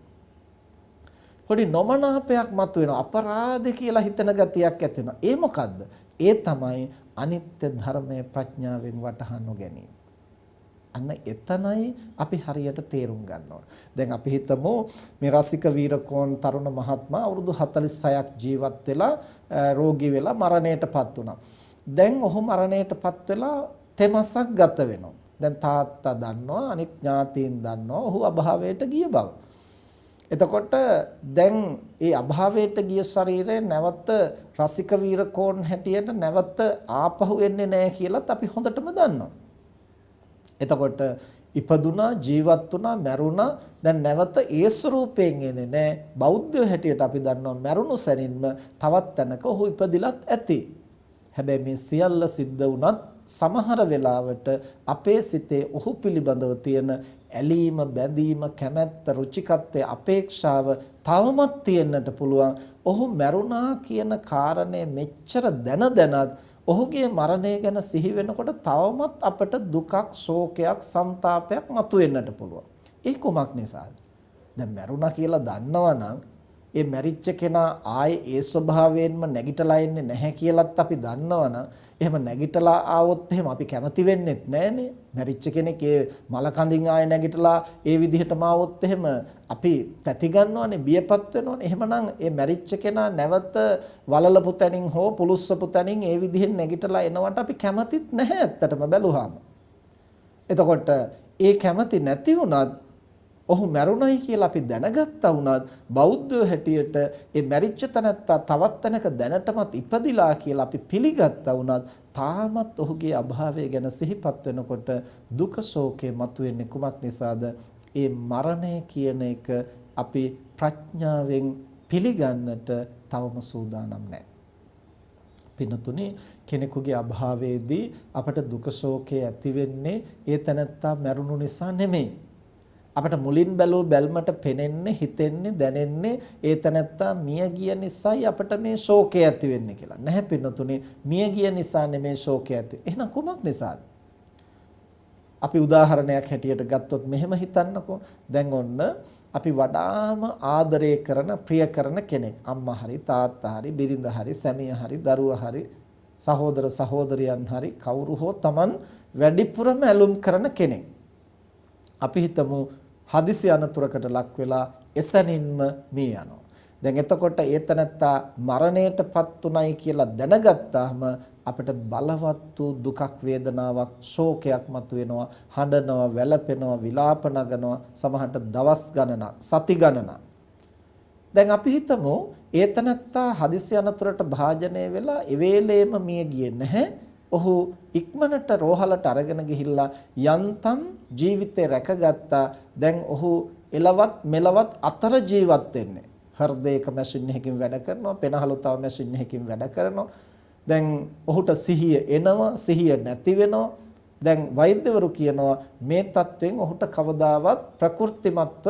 Speaker 1: පොඩි නොමනාපයක් මතුවෙනවා. අපරාධ කියලා හිතන ගතියක් ඇති වෙනවා. ඒ මොකද්ද? ඒ තමයි අනිත්‍ය ධර්මයේ ප්‍රඥාවෙන් වටහා නොගැනීම. අන්න එතනයි අපි හරියට තේරුම් ගන්න ඕන. දැන් අපි හිතමු මේ රසික වීරකෝන් තරුණ මහත්මයා අවුරුදු 46ක් ජීවත් වෙලා රෝගී වෙලා මරණයටපත් වුණා. දැන් ඔහු මරණයටපත් වෙලා තෙමසක් ගත වෙනවා. දැන් තාත්තා දන්නවා, අනිත් ඥාතීන් දන්නවා ඔහු අභාවයට ගිය බව. එතකොට දැන් ඒ අභාවයට ගිය ශරීරය නැවත රසික වීරකෝන් හැටියට නැවත ආපහු එන්නේ නැහැ කියලාත් අපි හොඳටම දන්නවා. එතකොට ඉපදුනා, ජීවත් වුණා, මැරුණා, දැන් නැවත ඒ ස්වරූපයෙන් එන්නේ නැහැ. බෞද්ධයෝ හැටියට අපි දන්නවා මැරුණු සැනින්ම තවත් තැනක ඔහු ඉපදිලත් ඇති. හැබැයි මේ සියල්ල සිද්ධ වුණත් සමහර වෙලාවට අපේ සිතේ ඔහු පිළිබඳව තියෙන ඇලීම, බැඳීම, කැමැත්ත, රුචිකත්වයේ අපේක්ෂාව තවමත් තියෙන්නට පුළුවන්. ඔහු මැරුණා කියන කාරණය මෙච්චර දැනත් ඔහුගේ මරණය ගැන සිහි වෙනකොට තවමත් අපට දුකක්, ශෝකයක්, ਸੰతాපයක් මතුවෙන්නට පුළුවන්. ඒ කොමක් නිසාද? දැන් මැරුණා කියලා දන්නවනම් ඒ මැරිච්ච කෙනා ආයේ ඒ ස්වභාවයෙන්ම නැගිටලා එන්නේ නැහැ කියලාත් අපි දන්නවනම් එහෙම නැගිටලා ආවොත් එහෙම අපි කැමති වෙන්නෙත් නෑනේ. මැරිච්ච කෙනෙක් ඒ මල කඳින් ආයෙ නැගිටලා ඒ විදිහටම ආවොත් එහෙම අපි තැති ගන්නවනේ, බියපත් වෙනවනේ. එහෙමනම් ඒ මැරිච්ච කෙනා නැවත වලලපු තැනින් හෝ පුලුස්සපු තැනින් ඒ විදිහෙන් නැගිටලා එනවට අපි කැමතිත් නැහැ ඇත්තටම බැලුවාම. එතකොට ඒ කැමති නැති වුණත් ඔහු මැරුණයි කියලා අපි දැනගත්තා වුණත් බෞද්ධයෝ හැටියට ඒ මැරිච්ච තැනත්තා තවත් තැනක දැනටමත් ඉපදිලා කියලා අපි පිළිගත්තා වුණත් තාමත් ඔහුගේ අභාවය ගැන සිහිපත් වෙනකොට දුක ශෝකේ මතුවෙන්නේ කුමක් නිසාද? ඒ මරණය කියන එක අපි ප්‍රඥාවෙන් පිළිගන්නට තවම සූදානම් නැහැ. පින්නතුනේ කෙනෙකුගේ අභාවයේදී අපට දුක ශෝකේ ඇති වෙන්නේ ඒ තැනත්තා මැරුණු නිසා නෙමෙයි. අපට මුලින් බැලූ බැල්මට පෙනෙන්නේ, හිතෙන්නේ, දැනෙන්නේ ඒ තැනත්තා මිය ගිය නිසායි අපට මේ ශෝකය ඇති වෙන්නේ කියලා. නැහැ පින්නතුනේ, මිය ගිය නිසා නෙමේ ශෝකය ඇති. එහෙනම් කුමක් නිසාද? අපි උදාහරණයක් හැටියට ගත්තොත් මෙහෙම හිතන්නකෝ. දැන් ඔන්න අපි වඩාම ආදරය කරන, ප්‍රිය කරන කෙනෙක්. අම්මා හරි, තාත්තා හරි, බිරිඳ හරි, සැමියා හරි, දරුවා හරි, සහෝදර සහෝදරියන් හරි, කවුරු හෝ Taman වැඩිපුරම ඇලුම් කරන කෙනෙක්. අපි හිතමු හදිසි අනතුරකට ලක් වෙලා එසැනින්ම මිය යනවා. දැන් එතකොට ඒ තැනත්තා මරණයටපත් උනායි කියලා දැනගත්තාම අපිට බලවත් වූ දුකක්, වේදනාවක්, ශෝකයක් මතුවෙනවා. හඬනවා, වැළපෙනවා, විලාප නගනවා, සමහරට දවස් ගණනක්, සති ගණනක්. දැන් අපි හිතමු ඒ තැනත්තා හදිසි අනතුරට භාජනය වෙලා ඒ වෙලේම මිය ගියේ නැහැ. ඔහු ඉක්මනට රෝහලට අරගෙන ගිහිල්ලා යන්තම් ජීවිතේ රැකගත්තා. දැන් ඔහු එලවත් මෙලවත් අතර ජීවත් වෙන්නේ. හෘදයක මැෂින් එකකින් වැඩ කරනවා, පෙනහළු තව මැෂින් එකකින් වැඩ කරනවා. දැන් ඔහුට සිහිය එනවා, සිහිය නැති වෙනවා. දැන් වෛද්‍යවරු කියනවා මේ තත්වෙන් ඔහුට කවදාවත් ප්‍රකෘතිමත්ව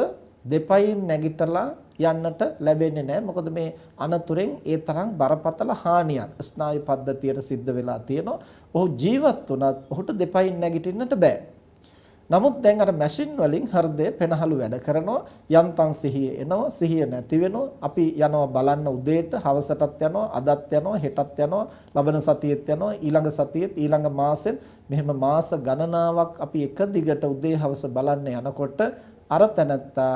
Speaker 1: දෙපයින් නැගිටලා යන්නට ලැබෙන්නේ නැහැ. මොකද මේ අනතුරෙන් ඒ තරම් බරපතල හානියක් ස්නායු පද්ධතියට සිද්ධ වෙලා තියෙනවා. ඔහු ජීවත් වුණත් ඔහුට දෙපයින් නැගිටින්නට බෑ. නමුත් දැන් අර මැෂින් වලින් හෘදය පෙනහළු වැඩ කරනවා. යන්තම් සිහිය එනවා, සිහිය නැති වෙනවා. අපි යනවා බලන්න උදේට, හවසටත් යනවා, අදත් යනවා, හෙටත් යනවා, ලබන සතියෙත් යනවා, ඊළඟ සතියෙත්, ඊළඟ මාසෙත්, මෙහෙම මාස ගණනාවක් අපි එක දිගට උදේ හවස බලන්න යනකොට අර තැනත්තා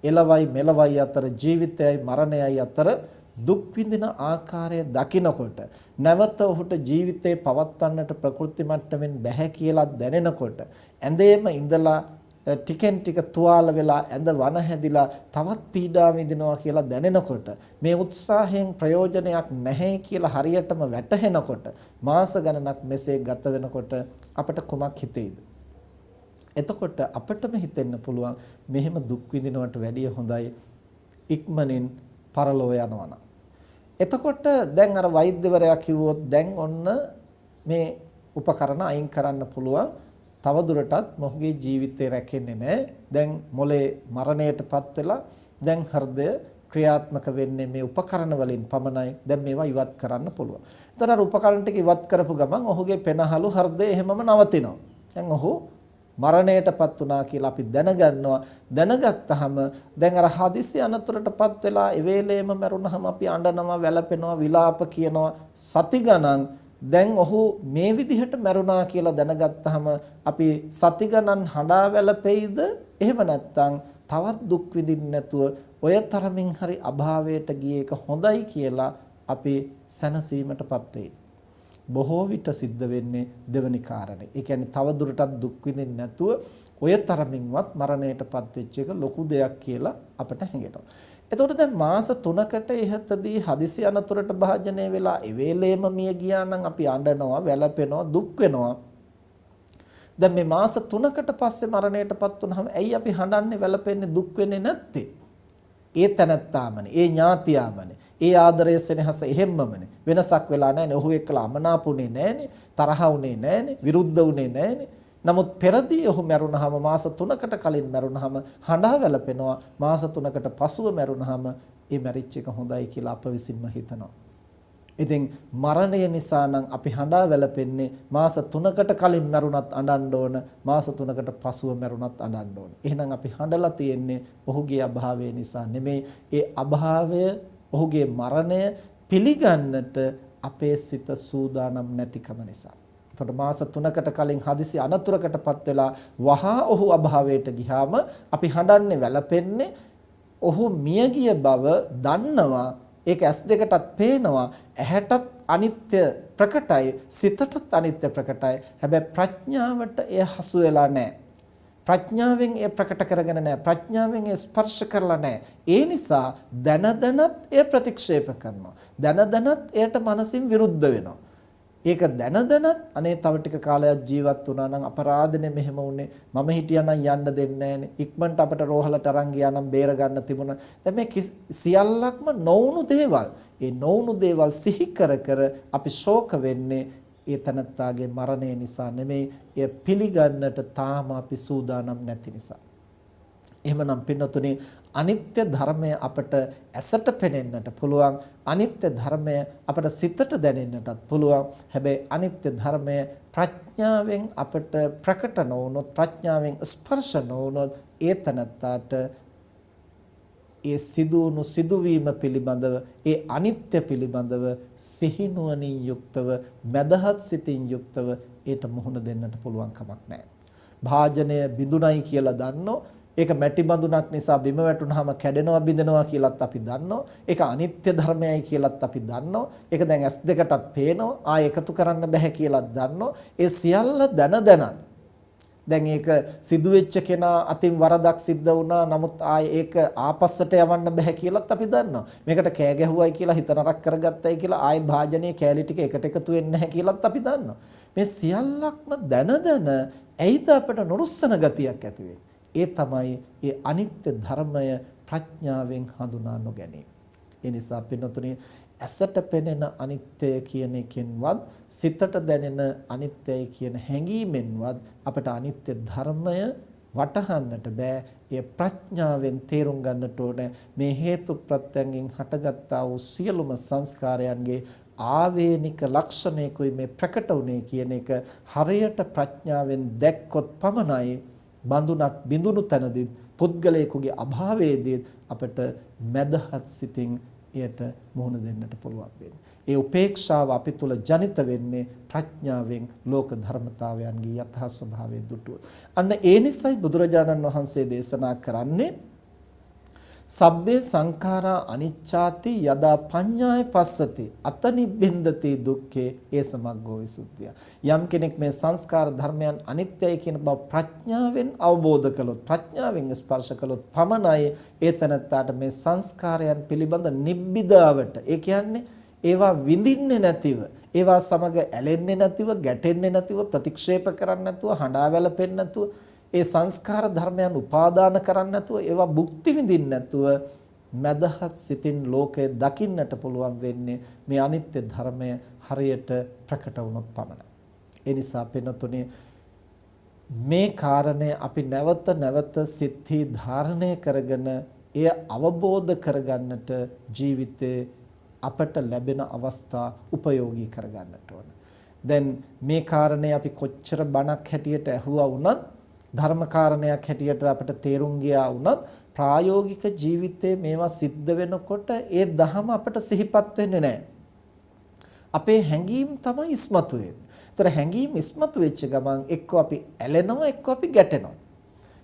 Speaker 1: එලවයි මෙලවයි අතර, ජීවිතයයි මරණයයි අතර දුක් විඳින ආකාරය දකිනකොට, නැවත ඔහුට ජීවිතේ පවත්වන්නට ප්‍රකෘති මට්ටමින් බැහැ කියලා දැනෙනකොට, ඇඳේම ඉඳලා ටිකෙන් ටික තුවාල වෙලා ඇඳ වන හැදිලා තවත් පීඩා විඳිනවා කියලා දැනෙනකොට, මේ උත්සාහයෙන් ප්‍රයෝජනයක් නැහැ කියලා හරියටම වැටහෙනකොට, මාස ගණනක් මෙසේ ගත වෙනකොට අපට කුමක් හිතෙයිද? එතකොට අපිටම හිතෙන්න පුළුවන් මෙහෙම දුක් විඳිනවට වැඩිය හොඳයි ඉක්මනින් පරලෝ යනවා නම්. එතකොට දැන් අර වෛද්‍යවරයා කිව්වොත් දැන් ඔන්න මේ උපකරණ අයින් කරන්න පුළුවන්. තව දුරටත් මොහුගේ ජීවිතේ රැකෙන්නේ නැහැ. දැන් මොලේ මරණයටපත් වෙලා දැන් හෘදය ක්‍රියාත්මක වෙන්නේ මේ උපකරණ වලින් පමණයි. දැන් මේවා ඉවත් කරන්න පුළුවන්. එතකොට අර උපකරණ ටික ඉවත් කරපු ගමන් ඔහුගේ පෙනහළු හෘදය එහෙමම නවතිනවා. දැන් ඔහු මරණයටපත් වුණා කියලා අපි දැනගන්නවා. දැනගත්තාම දැන් අර හදිසි අනතුරටපත් වෙලා ඒ වෙලේම මරුණාම අපි අඬනවා, වැළපෙනවා, විලාප කියනවා සති ගණන්. දැන් ඔහු මේ විදිහට මරුණා කියලා දැනගත්තාම අපි සති ගණන් හඬා වැළපෙයිද? එහෙම නැත්නම් තවත් දුක් විඳින්න නැතුව ඔය තරමින් හරි අභාවයට ගිය එක හොඳයි කියලා අපි සැනසීමටපත් වෙයි. බොහෝ විට සිද්ධ වෙන්නේ දෙවනි කාරණේ. ඒ කියන්නේ තව දුරටත් දුක් විඳින්න නැතුව ඔය තරමින්වත් මරණයටපත් වෙච්ච එක ලොකු දෙයක් කියලා අපට හැඟෙනවා. එතකොට දැන් මාස 3කට ඉහතදී හදිසි අනතුරට භාජනය වෙලා ඒ වෙලේම මිය ගියා නම් අපි අඬනවා, වැළපෙනවා, දුක් වෙනවා. දැන් මේ මාස 3කට පස්සේ මරණයටපත් වුනහම ඇයි අපි හඬන්නේ, වැළපෙන්නේ, දුක් වෙන්නේ නැත්තේ? ඒ තනත්තාමනේ, ඒ ඥාතියාමනේ, ඒ ආදරය සෙනෙහස එහෙම්මමනේ. වෙනසක් වෙලා නැහැනේ. ඔහු එක්කලා අමනාපුනේ නැහැනේ, තරහ වුනේ නැහැනේ, විරුද්ධ වුනේ නැහැනේ. නමුත් පෙරදී ඔහු මැරුණාම මාස 3කට කලින් මැරුණාම හඬා වැළපෙනවා. මාස 3කට පසුව මැරුණාම ඒ මැරිච් එක හොඳයි කියලා අප විසින්ම හිතනවා. ඉතින් මරණය නිසා නම් අපි හඬා වැළපෙන්නේ මාස 3කට කලින් මැරුණත් අඬන්න ඕන, මාස 3කට පසුව මැරුණත් අඬන්න ඕන. එහෙනම් අපි හඬලා තියෙන්නේ ඔහුගේ අභාවය නිසා නෙමෙයි. ඒ අභාවය, ඔහුගේ මරණය පිළිගන්නට අපේ සිත සූදානම් නැතිකම නිසා. එතකොට මාස 3කට කලින් හදිසි අනතුරකටපත් වෙලා වහා ඔහු අභාවයට ගියාම අපි හඬන්නේ වැළපෙන්නේ ඔහු මිය ගිය බව දන්නවා. ඒක S2කටත් පේනවා. ඇහැටත් අනිත්‍ය ප්‍රකටයි, සිතටත් අනිත්‍ය ප්‍රකටයි. හැබැයි ප්‍රඥාවට එය හසු වෙලා නැහැ. ප්‍රඥාවෙන් එය ප්‍රකට කරගෙන නැහැ. ප්‍රඥාවෙන් එය ස්පර්ශ කරලා නැහැ. ඒ නිසා දන දනත් එය ප්‍රතික්ෂේප කරනවා. දන දනත් එයට මනසින් විරුද්ධ වෙනවා. ඒක දන දනත් අනේ තව ටික කාලයක් ජීවත් වුණා නම් අපරාධනේ මෙහෙම වුනේ, මම හිටියා නම් යන්න දෙන්නේ නැහනේ, ඉක්මනට අපට රෝහලට අරන් ගියා නම් බේර ගන්න තිබුණා. දැන් මේ සියල්ලක්ම නොවුණු දේවල්. ඒ නොවුණු දේවල් සිහි කර කර අපි ශෝක වෙන්නේ ඒ තනත්තාගේ මරණය නිසා නෙමෙයි, එය පිළිගන්නට තාම අපි සූදානම් නැති නිසා. එහෙමනම් පින්නතුනි, අනිත්‍ය ධර්මය අපට ඇසට පෙනෙන්නට පුළුවන්, අනිත්‍ය ධර්මය අපට සිතට දැනෙන්නටත් පුළුවන්. හැබැයි අනිත්‍ය ධර්මය ප්‍රඥාවෙන් අපට ප්‍රකට නොවුනොත්, ප්‍රඥාවෙන් ස්පර්ශ නොවුනොත් ඒ තනත්තාට ඒ සිදුවුණු සිදුවීම පිළිබඳව, ඒ අනිත්‍ය පිළිබඳව සිහිනුවණින් යුක්තව, මදහත් සිතින් යුක්තව ඒට මුහුණ දෙන්නට පුළුවන් කමක් නැහැ. භාජනය බිඳුණයි කියලා දන්නෝ, ඒක මැටි බඳුනක් නිසා බිම වැටුනහම කැඩෙනවා බිඳෙනවා කියලාත් අපි දන්නෝ. ඒක අනිත්‍ය ධර්මයයි කියලාත් අපි දන්නෝ. ඒක දැන් S2කටත් පේනවා. ආයෙ එකතු කරන්න බෑ කියලාත් දන්නෝ. ඒ සියල්ල දැන දැන් ඒක සිදුවෙච්ච කෙනා අතින් වරදක් සිද්ධ වුණා. නමුත් ආයෙ ඒක ආපස්සට යවන්න බෑ කියලාත් අපි දන්නවා. මේකට කෑ ගැහුවයි කියලා හිත නරක කරගත්තයි කියලා ආයෙ භාජනයේ කෑලි ටික එකට එකතු වෙන්නේ නැහැ කියලාත් අපි දන්නවා. මේ සියල්ලක්ම දැන ඇයිද අපට නොරුස්සන ගතියක් ඇති වෙන්නේ? ඒ තමයි ඒ අනිත්‍ය ධර්මය ප්‍රඥාවෙන් හඳුනා නොගැනීම. ඒ නිසා පින්නතුනේ ඇසට පෙනෙන අනිත්‍ය කියන එකෙන්වත්, සිතට දැනෙන අනිත්‍යයි කියන හැඟීමෙන්වත් අපට අනිත්‍ය ධර්මය වටහන්නට බෑ. ඒ ප්‍රඥාවෙන් තේරුම් ගන්නට ඕනේ මේ හේතු ප්‍රත්‍යයෙන් හටගත්තා වූ සියලුම සංස්කාරයන්ගේ ආවේනික ලක්ෂණයකුයි මේ ප්‍රකට වුනේ කියන එක හරියට ප්‍රඥාවෙන් දැක්කොත් පමණයි බඳුනක් බිඳුණු තැනදී පුද්ගලයෙකුගේ අභාවයේදී අපට මදහත් සිතින් එයට මුහුණ දෙන්නට පුළුවන් වෙන්නේ. ඒ උපේක්ෂාව අපි තුල ජනිත වෙන්නේ ප්‍රඥාවෙන් ලෝක ධර්මතාවයන්ගේ යථා ස්වභාවය දුටුව. අන්න ඒ නිසයි බුදුරජාණන් වහන්සේ දේශනා කරන්නේ සබ්බේ සංඛාරා අනිච්ඡාති යදා පඤ්ඤාය පස්සති අතනිබ්බින්දති දුක්ඛේ ඒ සමග්ගෝ විසුද්ධිය. යම් කෙනෙක් මේ සංස්කාර ධර්මයන් අනිත්‍යයි කියන බව ප්‍රඥාවෙන් අවබෝධ කළොත්, ප්‍රඥාවෙන් ස්පර්ශ කළොත් පමණයි ඒ තනත්තාට මේ සංස්කාරයන් පිළිබඳ නිබ්බිදාවට, ඒ කියන්නේ ඒවා විඳින්නේ නැතිව, ඒවා සමග ඇලෙන්නේ නැතිව, ගැටෙන්නේ නැතිව, ප්‍රතික්ෂේප කරන්නේ නැතුව, හඬා වැළපෙන්නේ නැතුව, ඒ සංස්කාර ධර්මයන් උපාදාන කරන්නේ නැතුව, ඒවා භුක්ති විඳින්න නැතුව මදහත් සිතින් ලෝකය දකින්නට පුළුවන් වෙන්නේ මේ අනිත්‍ය ධර්මය හරියට ප්‍රකට වුණොත් පමණයි. ඒ නිසා පින්නතුනේ මේ කාරණය අපි නැවත නැවත සිත්හි ධාරණය කරගෙන එය අවබෝධ කරගන්නට ජීවිතේ අපට ලැබෙන අවස්ථා උපයෝගී කරගන්නට ඕන. දැන් මේ කාරණේ අපි කොච්චර බණක් හැටියට ඇහුවා වුණත්, ධර්ම කාරණයක් හැටියට අපට තේරුම් ගියා වුණත්, ප්‍රායෝගික ජීවිතයේ මේවා සිද්ධ වෙනකොට ඒ දහම අපට සිහිපත් වෙන්නේ නැහැ. අපේ හැඟීම් තමයි ඉස්මතු වෙන්නේ. ඒතර හැඟීම් ඉස්මතු වෙච්ච ගමන් එක්ක අපි ඇලෙනවා, එක්ක අපි ගැටෙනවා.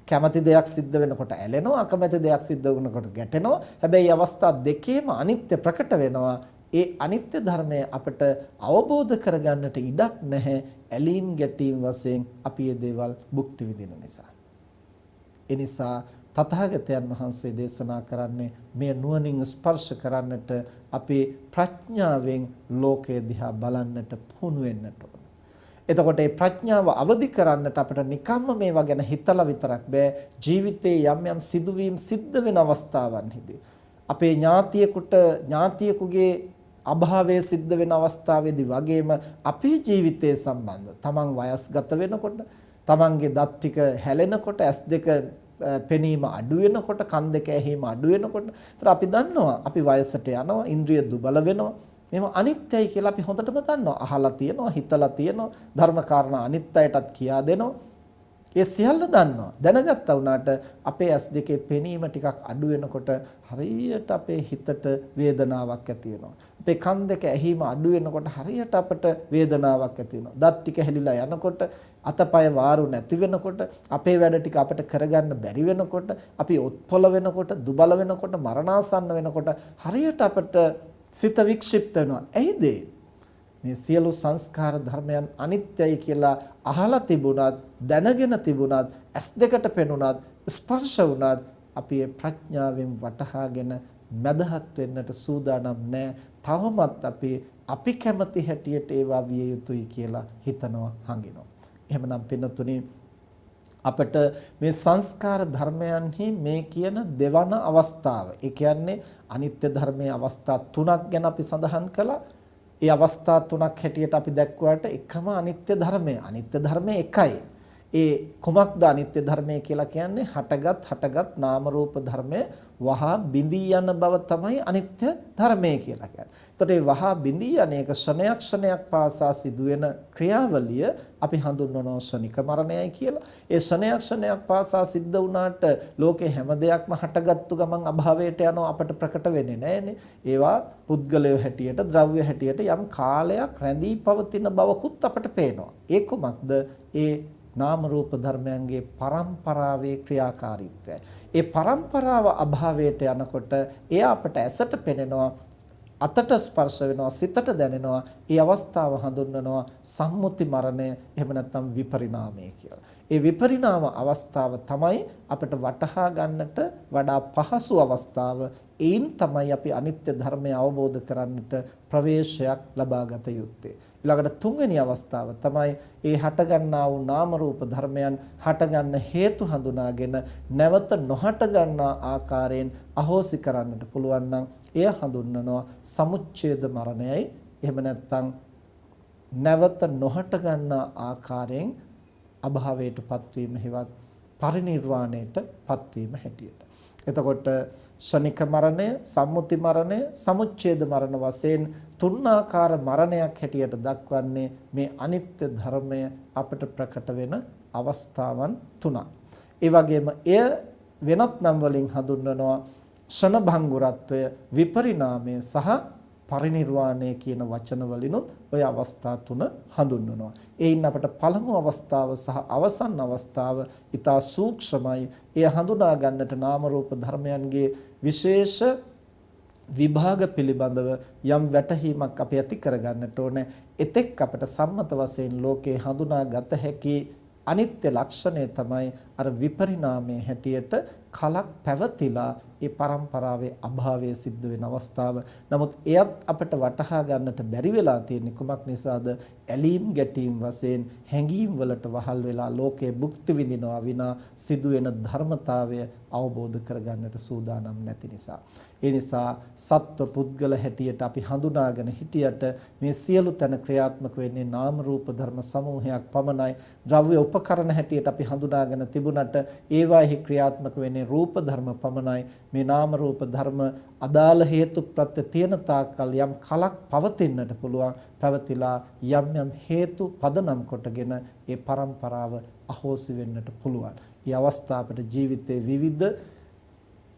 Speaker 1: කැමති දෙයක් සිද්ධ වෙනකොට ඇලෙනවා, අකමැති දෙයක් සිද්ධ වෙනකොට ගැටෙනවා. හැබැයි අවස්ථා දෙකේම අනිත්‍ය ප්‍රකට වෙනවා. ඒ අනිත්‍ය ධර්මය අපට අවබෝධ කරගන්නට ඉඩක් නැහැ. ඇලීම් ගැටීම් වශයෙන් අපි මේ දේවල් භුක්ති විඳින නිසා. ඒ නිසා තථාගතයන් වහන්සේ දේශනා කරන්නේ මේ නුවණින් ස්පර්ශ කරන්නට අපේ ප්‍රඥාවෙන් ලෝකය දිහා බලන්නට පුහුණු වෙන්නට ඕන. එතකොට මේ ප්‍රඥාව අවදි කරන්නට අපිට නිකම්ම මේවා ගැන හිතලා විතරක් බෑ. ජීවිතයේ යම් යම් සිදුවීම් සිද්ධ වෙන අවස්ථාවන්හිදී අපේ ඥාතියෙකුගේ අභාවයේ සිද්ධ වෙන අවස්ථාවේදී වගේම අපේ ජීවිතයේ සම්බන්ධ තමන් වයස්ගත වෙනකොට, තමන්ගේ දත් ටික හැලෙනකොට, ඇස් දෙක පෙනීම අඩු වෙනකොට, කන් දෙක ඇහිම අඩු වෙනකොට, ඒතර අපි දන්නවා අපි වයසට යනවා, ඉන්ද්‍රිය දුබල වෙනවා. මේව අනිත්‍යයි කියලා අපි හොඳටම දන්නවා. අහලා තියෙනවා, හිතලා තියෙනවා, ධර්ම කාරණා අනිත්‍යයටත් කියා දෙනවා. ඒ සියල්ල දන්නවා. දැනගත්තා වුණාට අපේ ඇස් දෙකේ පෙනීම ටිකක් අඩු වෙනකොට හරියට අපේ හිතට වේදනාවක් ඇති වෙනවා. අපේ කන් දෙක ඇහිම අඩු වෙනකොට හරියට අපට වේදනාවක් ඇති වෙනවා. දත් ටික හැලිලා යනකොට, අතපය වාරු නැති වෙනකොට, අපේ වැඩ ටික අපට කරගන්න බැරි වෙනකොට, අපි ඔත්පොළ වෙනකොට, දුබල වෙනකොට, මරණාසන්න වෙනකොට හරියට අපට සිත වික්ෂිප්ත වෙනවා. ඇයිද? මේ සියලු සංස්කාර ධර්මයන් අනිත්‍යයි කියලා අහලා තිබුණත්, දැනගෙන තිබුණත්, ඇස් දෙකට පෙනුණත්, ස්පර්ශ වුණත් අපි ඒ ප්‍රඥාවෙන් වටහාගෙන මදහත් වෙන්නට සූදානම් නැහැ. තවමත් අපි කැමති හැටියට ඒවා විය යුතුයි කියලා හිතනවා, හංගිනවා. එහෙමනම් පින්නතුනි, අපට මේ සංස්කාර ධර්මයන්හි මේ කියන දෙවන අවස්ථාව, ඒ කියන්නේ අනිත්‍ය ධර්මයේ අවස්ථා තුනක් ගැන අපි සඳහන් කළා. ඒ අවස්ථා තුනක් හැටියට අපි දැක්ුවාට එකම අනිත්‍ය ධර්මය එකයි. ඒ කුමක්ද අනිත්‍ය ධර්මය කියලා කියන්නේ? හටගත් නාම රූප ධර්මය වහා බිඳී යන බව තමයි අනිත්‍ය ධර්මය කියලා කියන්නේ. එතකොට මේ වහා බිඳී යන එක ක්ෂණයක් පාසා සිදුවෙන ක්‍රියාවලිය අපි හඳුන්වනවා ශනික මරණයයි කියලා. ඒ ක්ෂණයක් පාසා සිද්ධ වුණාට ලෝකේ හැම දෙයක්ම හටගත්තු ගමන් අභාවයට යනවා, අපට ප්‍රකට වෙන්නේ නැහැනේ. ඒවා පුද්ගලය හැටියට, ද්‍රව්‍ය හැටියට යම් කාලයක් රැඳී පවතින බවකුත් අපට පේනවා. ඒ කොමක්ද? ඒ නාම රූප ධර්මයන්ගේ පරම්පරාවේ ක්‍රියාකාරීත්වය. ඒ පරම්පරාව අභාවයට යනකොට එය අපට ඇසට පෙනෙනවා, අතට ස්පර්ශ වෙනවා, සිතට දැනෙනවා. ඒ අවස්ථාව හඳුන්වනවා සම්මුති මරණය, එහෙම නැත්නම් විපරිණාමය කියලා. ඒ විපරිණාම අවස්ථාව තමයි අපිට වටහා ගන්නට වඩා පහසු අවස්ථාව. ඒන් තමයි අපි අනිත්‍ය ධර්මය අවබෝධ කරන්නට ප්‍රවේශයක් ලබා ගත යුත්තේ. ඊළඟට තුන්වෙනි අවස්ථාව තමයි ඒ හටගන්නා වූ නාම රූප ධර්මයන් හටගන්න හේතු හඳුනාගෙන නැවත නොහට ගන්නා ආකාරයෙන් අහෝසි කරන්නට පුළුවන් නම් එය හඳුන්වනවා සමුච්ඡේද මරණයයි. එහෙම නැත්නම් නැවත නොහට ගන්නා ආකාරයෙන් අභාවයටපත් වීම හේවත් පරිණිරවාණයටපත් වීම හැටියට. එතකොට ශනික මරණය, සම්මුති මරණය, සමුච්ඡේද මරණ වශයෙන් තුන්ආකාර මරණයක් හැටියට දක්වන්නේ මේ අනිත්‍ය ධර්මය අපට ප්‍රකට වෙන අවස්ථාවන් තුනක්. ඒ වගේම එය වෙනත් නම් වලින් හඳුන්වනවා ෂණ භංගුරත්වය, විපරිණාමය සහ පරිණිරවාණය කියන වචන වලිනුත් ওই අවස්ථා තුන හඳුන්වනවා. ඒයින් අපට පළමු අවස්ථාව සහ අවසන් අවස්ථාව ඊටා සූක්ෂමයි. එය හඳුනා ගන්නට නාම රූප ධර්මයන්ගේ විශේෂ විභාග පිළිබඳව යම් වැටහීමක් අපි ඇති කර ගන්නට ඕනේ. එතෙක් අපට සම්මත වශයෙන් ලෝකේ හඳුනා ගත හැකි අනිත්‍ය ලක්ෂණය තමයි අර විපරිණාමයේ හැටියට කලක් පැවතිලා ඒ පරම්පරාවේ අභාවය සිද්ධ වෙන අවස්ථාව. නමුත් එයත් අපට වටහා ගන්නට බැරි වෙලා තියෙන්නේ කුමක් නිසාද? ඇලීම් ගැටීම් වශයෙන් හැඟීම් වලට වහල් වෙලා ලෝකයේ භුක්ති විඳිනවා විනා සිදුවෙන ධර්මතාවය අවබෝධ කරගන්නට සූදානම් නැති නිසා. ඒ නිසා සත්ව පුද්ගල හැටියට අපි හඳුනාගෙන හිටියට මේ සියලු තැන ක්‍රියාත්මක වෙන්නේ නාම රූප ධර්ම සමූහයක් පමණයි. ද්‍රව්‍ය උපකරණ හැටියට අපි හඳුනාගෙන තිබුණට ඒවාෙහි ක්‍රියාත්මක වෙන්නේ රූප ධර්ම පමණයි. මේ නාම රූප ධර්ම අදාළ හේතු ප්‍රත්‍ය තියෙන තාක්කල් යම් කලක් පවතින්නට පුළුවන්. පැවතිලා යම් හේතු පදනම් කොටගෙන ඒ පරම්පරාව අහෝසි වෙන්නට පුළුවන්. මේ අවස්ථාව අපේ ජීවිතයේ විවිධ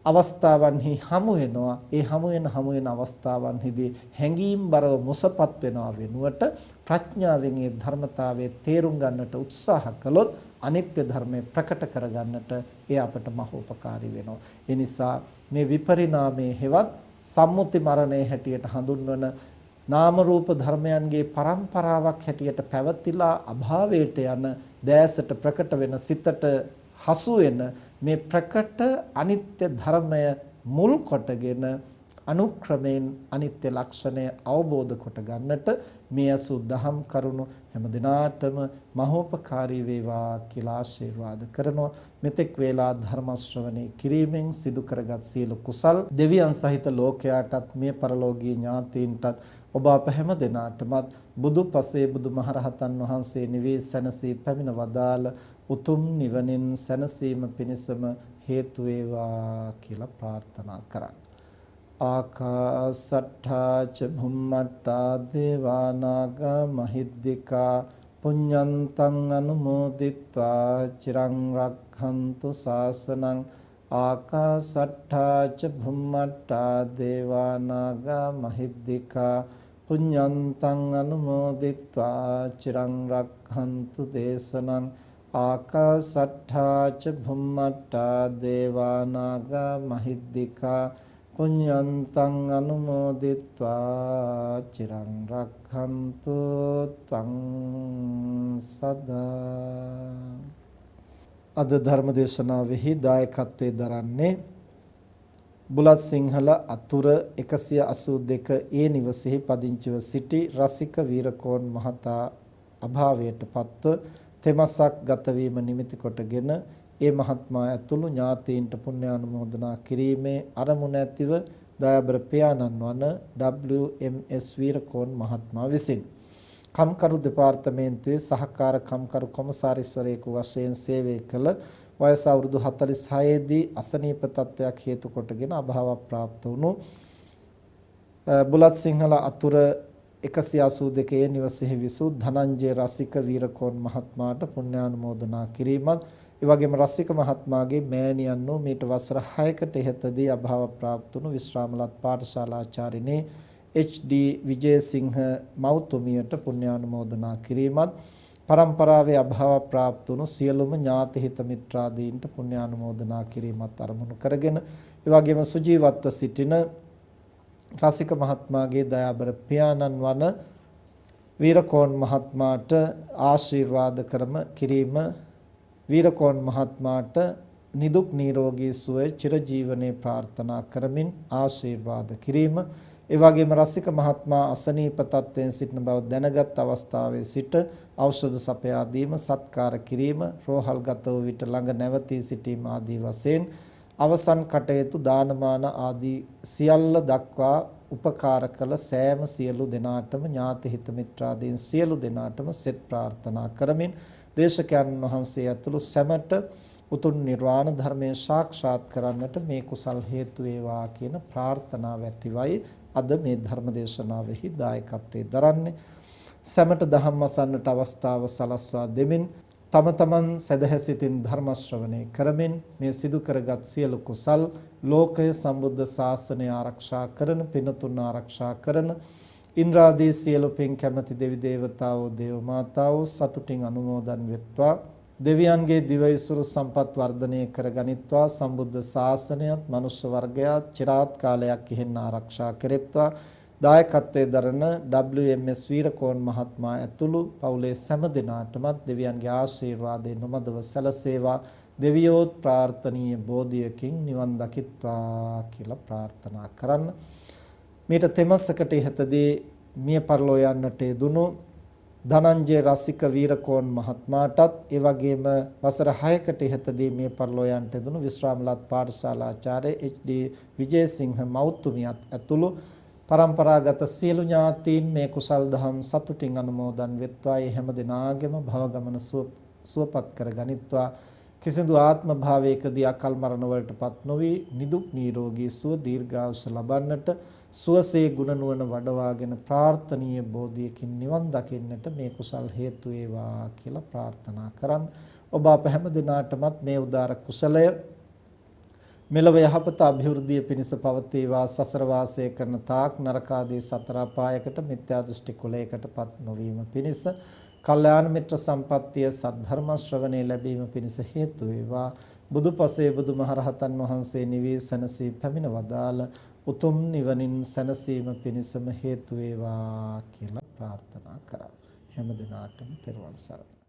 Speaker 1: අවස්ථාවන්හි හමු වෙනවා. ඒ හමු වෙන අවස්ථාවන්හිදී හැඟීම් බරව මුසපත් වෙනවා වෙනුවට ප්‍රඥාවෙන් ඒ ධර්මතාවයේ තේරුම් ගන්නට උත්සාහ කළොත් අනිත්‍ය ධර්මය ප්‍රකට කරගන්නට ඒ අපට මහෝපකාරී වෙනවා. ඒ නිසා මේ විපරිණාමයේ හෙවත් සම්මුති මරණයේ හැටියට හඳුන්වන නාම රූප ධර්මයන්ගේ පරම්පරාවක් හැටියට පැවතිලා අභාවයට යන දැසට ප්‍රකට වෙන සිතට හසු වෙන මේ ප්‍රකට අනිත්‍ය ධර්මය මුල් කොටගෙන අනුක්‍රමයෙන් අනිත්‍ය ලක්ෂණය අවබෝධ කොට ගන්නට මේ අසු දහම් කරුණු හැම දිනාටම මහෝපකාරී වේවා කියලා ආශිර්වාද කරනවා. මෙතෙක් වේලා ධර්ම ශ්‍රවණේ කිරීමෙන් සිදු කරගත් සියලු කුසල් දෙවියන් සහිත ලෝකයාටත් මේ පරලෝකීය ඥාතීන්ටත් ඔබ අප හැම දිනාටමත් බුදු පසේ බුදු මහරහතන් වහන්සේ නිවී සැනසී පැමිණ වදාළ උතුම් නිවනින් සැනසීම පිණිසම හේතු වේවා කියලා ප්‍රාර්ථනා කරා. ආකාසට්ඨා ච භුම්මට්ඨා දේවානාග මහිද්దికා පුඤ්ඤන්තං අනුමෝදිත්වා චිරං රක්ඛන්තු ශාසනං ආකාසට්ඨා ච භුම්මට්ඨා දේවා නාග මහිද්దికා පුඤ්ඤන්තං අනුමෝදිත්වා චිරං රක්ඛන්තු දේශනං ආකාසට්ඨා ච භුම්මට්ඨා දේවා නාග මහිද්దికා පුඤ්ඤන්තං අනුමෝදිත්වා චිරං රක්ඛන්තු ත්වං සදා. අද ධර්ම දේශනාවෙහි දායකත්වයේ දරන්නේ බුලත් සිංහල අතුර 182 ඒ නිවසේහි පදිංචිව සිටි රසික වීරකෝන් මහතා අභාවයට පත්ව තෙමසක් ගත වීම නිමිති කොටගෙන ඒ මහත්මයා ඇතුළු ඥාතීන්ට පුණ්‍යානුමෝදනා කිරීමේ අරමුණ ඇතිව දයාබර පියාණන් වන WMS වීරකෝන් මහත්මයා විසින් කම්කරු දෙපාර්තමේන්තුවේ සහකාර කම්කරු කොමසාරිස්වරයෙකු වශයෙන් සේවය කළ වයස අවුරුදු 46 දී අසනීප තත්වයක් හේතු කොටගෙන අභාව ප්‍රාප්ත වුණු බුලත් සිංහල අතුර 182 නිවසේහි විසූ ධනංජය රසික වීරකෝන් මහත්මයාට පුණ්‍යානුමෝදනා කිරීමත් ඒ වගේම රසික මහත්මයාගේ මෑණියන් වූ මීට වසර 6කට ඉහතදී අභාව ප්‍රාප්ත වුණු විශ්‍රාමලත් පාඨශාලාචාර්යිනේ HD විජේසිංහ මෞතුමියට පුණ්‍යානුමෝදනා කිරීමත් පරම්පරාවේ අභාව ප්‍රාප්ත වුණු සියලුම ඥාති හිත මිත්‍රාදීන්ට පුණ්‍යානුමෝදනා කිරීමත් අරමුණු කරගෙන ඒ වගේම සුජීවත්ව සිටින රසික මහත්මයාගේ දයාබර පියාණන් වන වීරකෝන් මහත්මයාට ආශිර්වාද කරම කිරීම වීරකෝන් මහත්මයාට නිදුක් නිරෝගී සුවය චිරජීවනයේ ප්‍රාර්ථනා කරමින් ආශිර්වාද කිරීම ඒ වගේම රසික මහත්මයා අසනීප තත්ත්වයෙන් සිටින බව දැනගත් අවස්ථාවේ සිට ඖෂධ සපයා දීම සත්කාර කිරීම රෝහල්ගත වූ විට ළඟ නැවතී සිටීම ආදී වශයෙන් අවසන් කටයුතු දානමාන ආදී සියල්ල දක්වා උපකාර කළ සෑම සියලු දෙනාටම ඥාති හිත මිත්‍රාදීන් සියලු දෙනාටම සෙත් ප්‍රාර්ථනා කරමින් දේශකයන් වහන්සේ ඇතුළු සැමට උතුම් නිර්වාණ ධර්මය සාක්ෂාත් කරන්නට මේ කුසල් හේතු වේවා කියන ප්‍රාර්ථනාව ඇතිවයි අද මේ ධර්ම දේශනාවෙහි දායකත්වයේ දරන්නේ. සැමට දහම් අසන්නට අවස්ථාව සලස්වා දෙමින් තම තමන් සදහැසිතින් ධර්ම ශ්‍රවණය කරමින් මේ සිදු කරගත් සියලු කුසල් ලෝකය සම්බුද්ධ ශාසනය ආරක්ෂා කරන පිනතුන් ආරක්ෂා කරන ඉන්ද්‍රාදී සියලු පින් කැමැති දෙවි දේවතාවෝ දේව මාතාවෝ සතුටින් අනුමෝදන් වෙත්වා දෙවියන්ගේ දිවයිසුරු සම්පත් වර්ධනය කරගනිත්වා සම්බුද්ධ ශාසනයත් මනුෂ්‍ය වර්ගයාත් চিරාත් කාලයක් ඉහෙන් ආරක්ෂා කෙරෙත්වා දායකත්වයේ දරන WMS වීරකෝන් මහත්මයා ඇතුළු පවුලේ සෑම දෙනාටමත් දෙවියන්ගේ ආශිර්වාදයෙන් නොමදව සැලසේවා දෙවියෝත් ප්‍රාර්ථනීය බෝධියකින් නිවන් දකිත්වා කියලා ප්‍රාර්ථනා කරන්න. මේට තෙමසකට ඉහතදී මිය පරලෝ යන්නට යෙදුණු ධනංජය රසික වීරකෝන් මහත්මයාටත් ඒ වගේම වසර 6කට ඉහතදී මිය පරලෝ යන්නට යෙදුණු විශ්‍රාමලත් පාඨශාලාචාර්ය HD විජේසිංහ මෞතුමියත් ඇතුළු පරම්පරාගත සියලු ඥාතීන් මේ කුසල් දහම් සතුටින් අනුමෝදන් වෙත්වා. ඒ හැම දිනාගෙම භව ගමන සුවපත් කරගනිත්වා. කිසිදු ආත්ම භාවයකදී අකල් මරණ වලටපත් නොවි නිදුක් නිරෝගී සුව දීර්ඝායුෂ ලබන්නට සුවසේ ගුණ නුවණ වඩවාගෙන ප්‍රාර්ථනීය බෝධියකින් නිවන් දකින්නට මේ කුසල් හේතු වේවා කියලා ප්‍රාර්ථනා කරන් ඔබ අප හැම දිනාටමත් මේ උදාර කුසලය මෙලව යහපත අභිවෘද්ධිය පිණිස පවතිවා. සසර වාසය කරන තාක් නරකාදී සතර අපායකට මිත්‍යා දෘෂ්ටි කුලයකටපත් නොවීම පිණිස කල්යාණ මිත්‍ර සම්පත්තිය සද්ධර්ම ශ්‍රවණේ ලැබීම පිණිස හේතු වේවා. බුදුපසේ බුදුමහරහතන් වහන්සේ නිවී සැනසී පැමිණ වදාළ උතුම් නිවනින් සැනසීම පිණිසම හේතු වේවා කියලා ප්‍රාර්ථනා කරා. හැම දිනාටම තෙරුවන් සරණයි.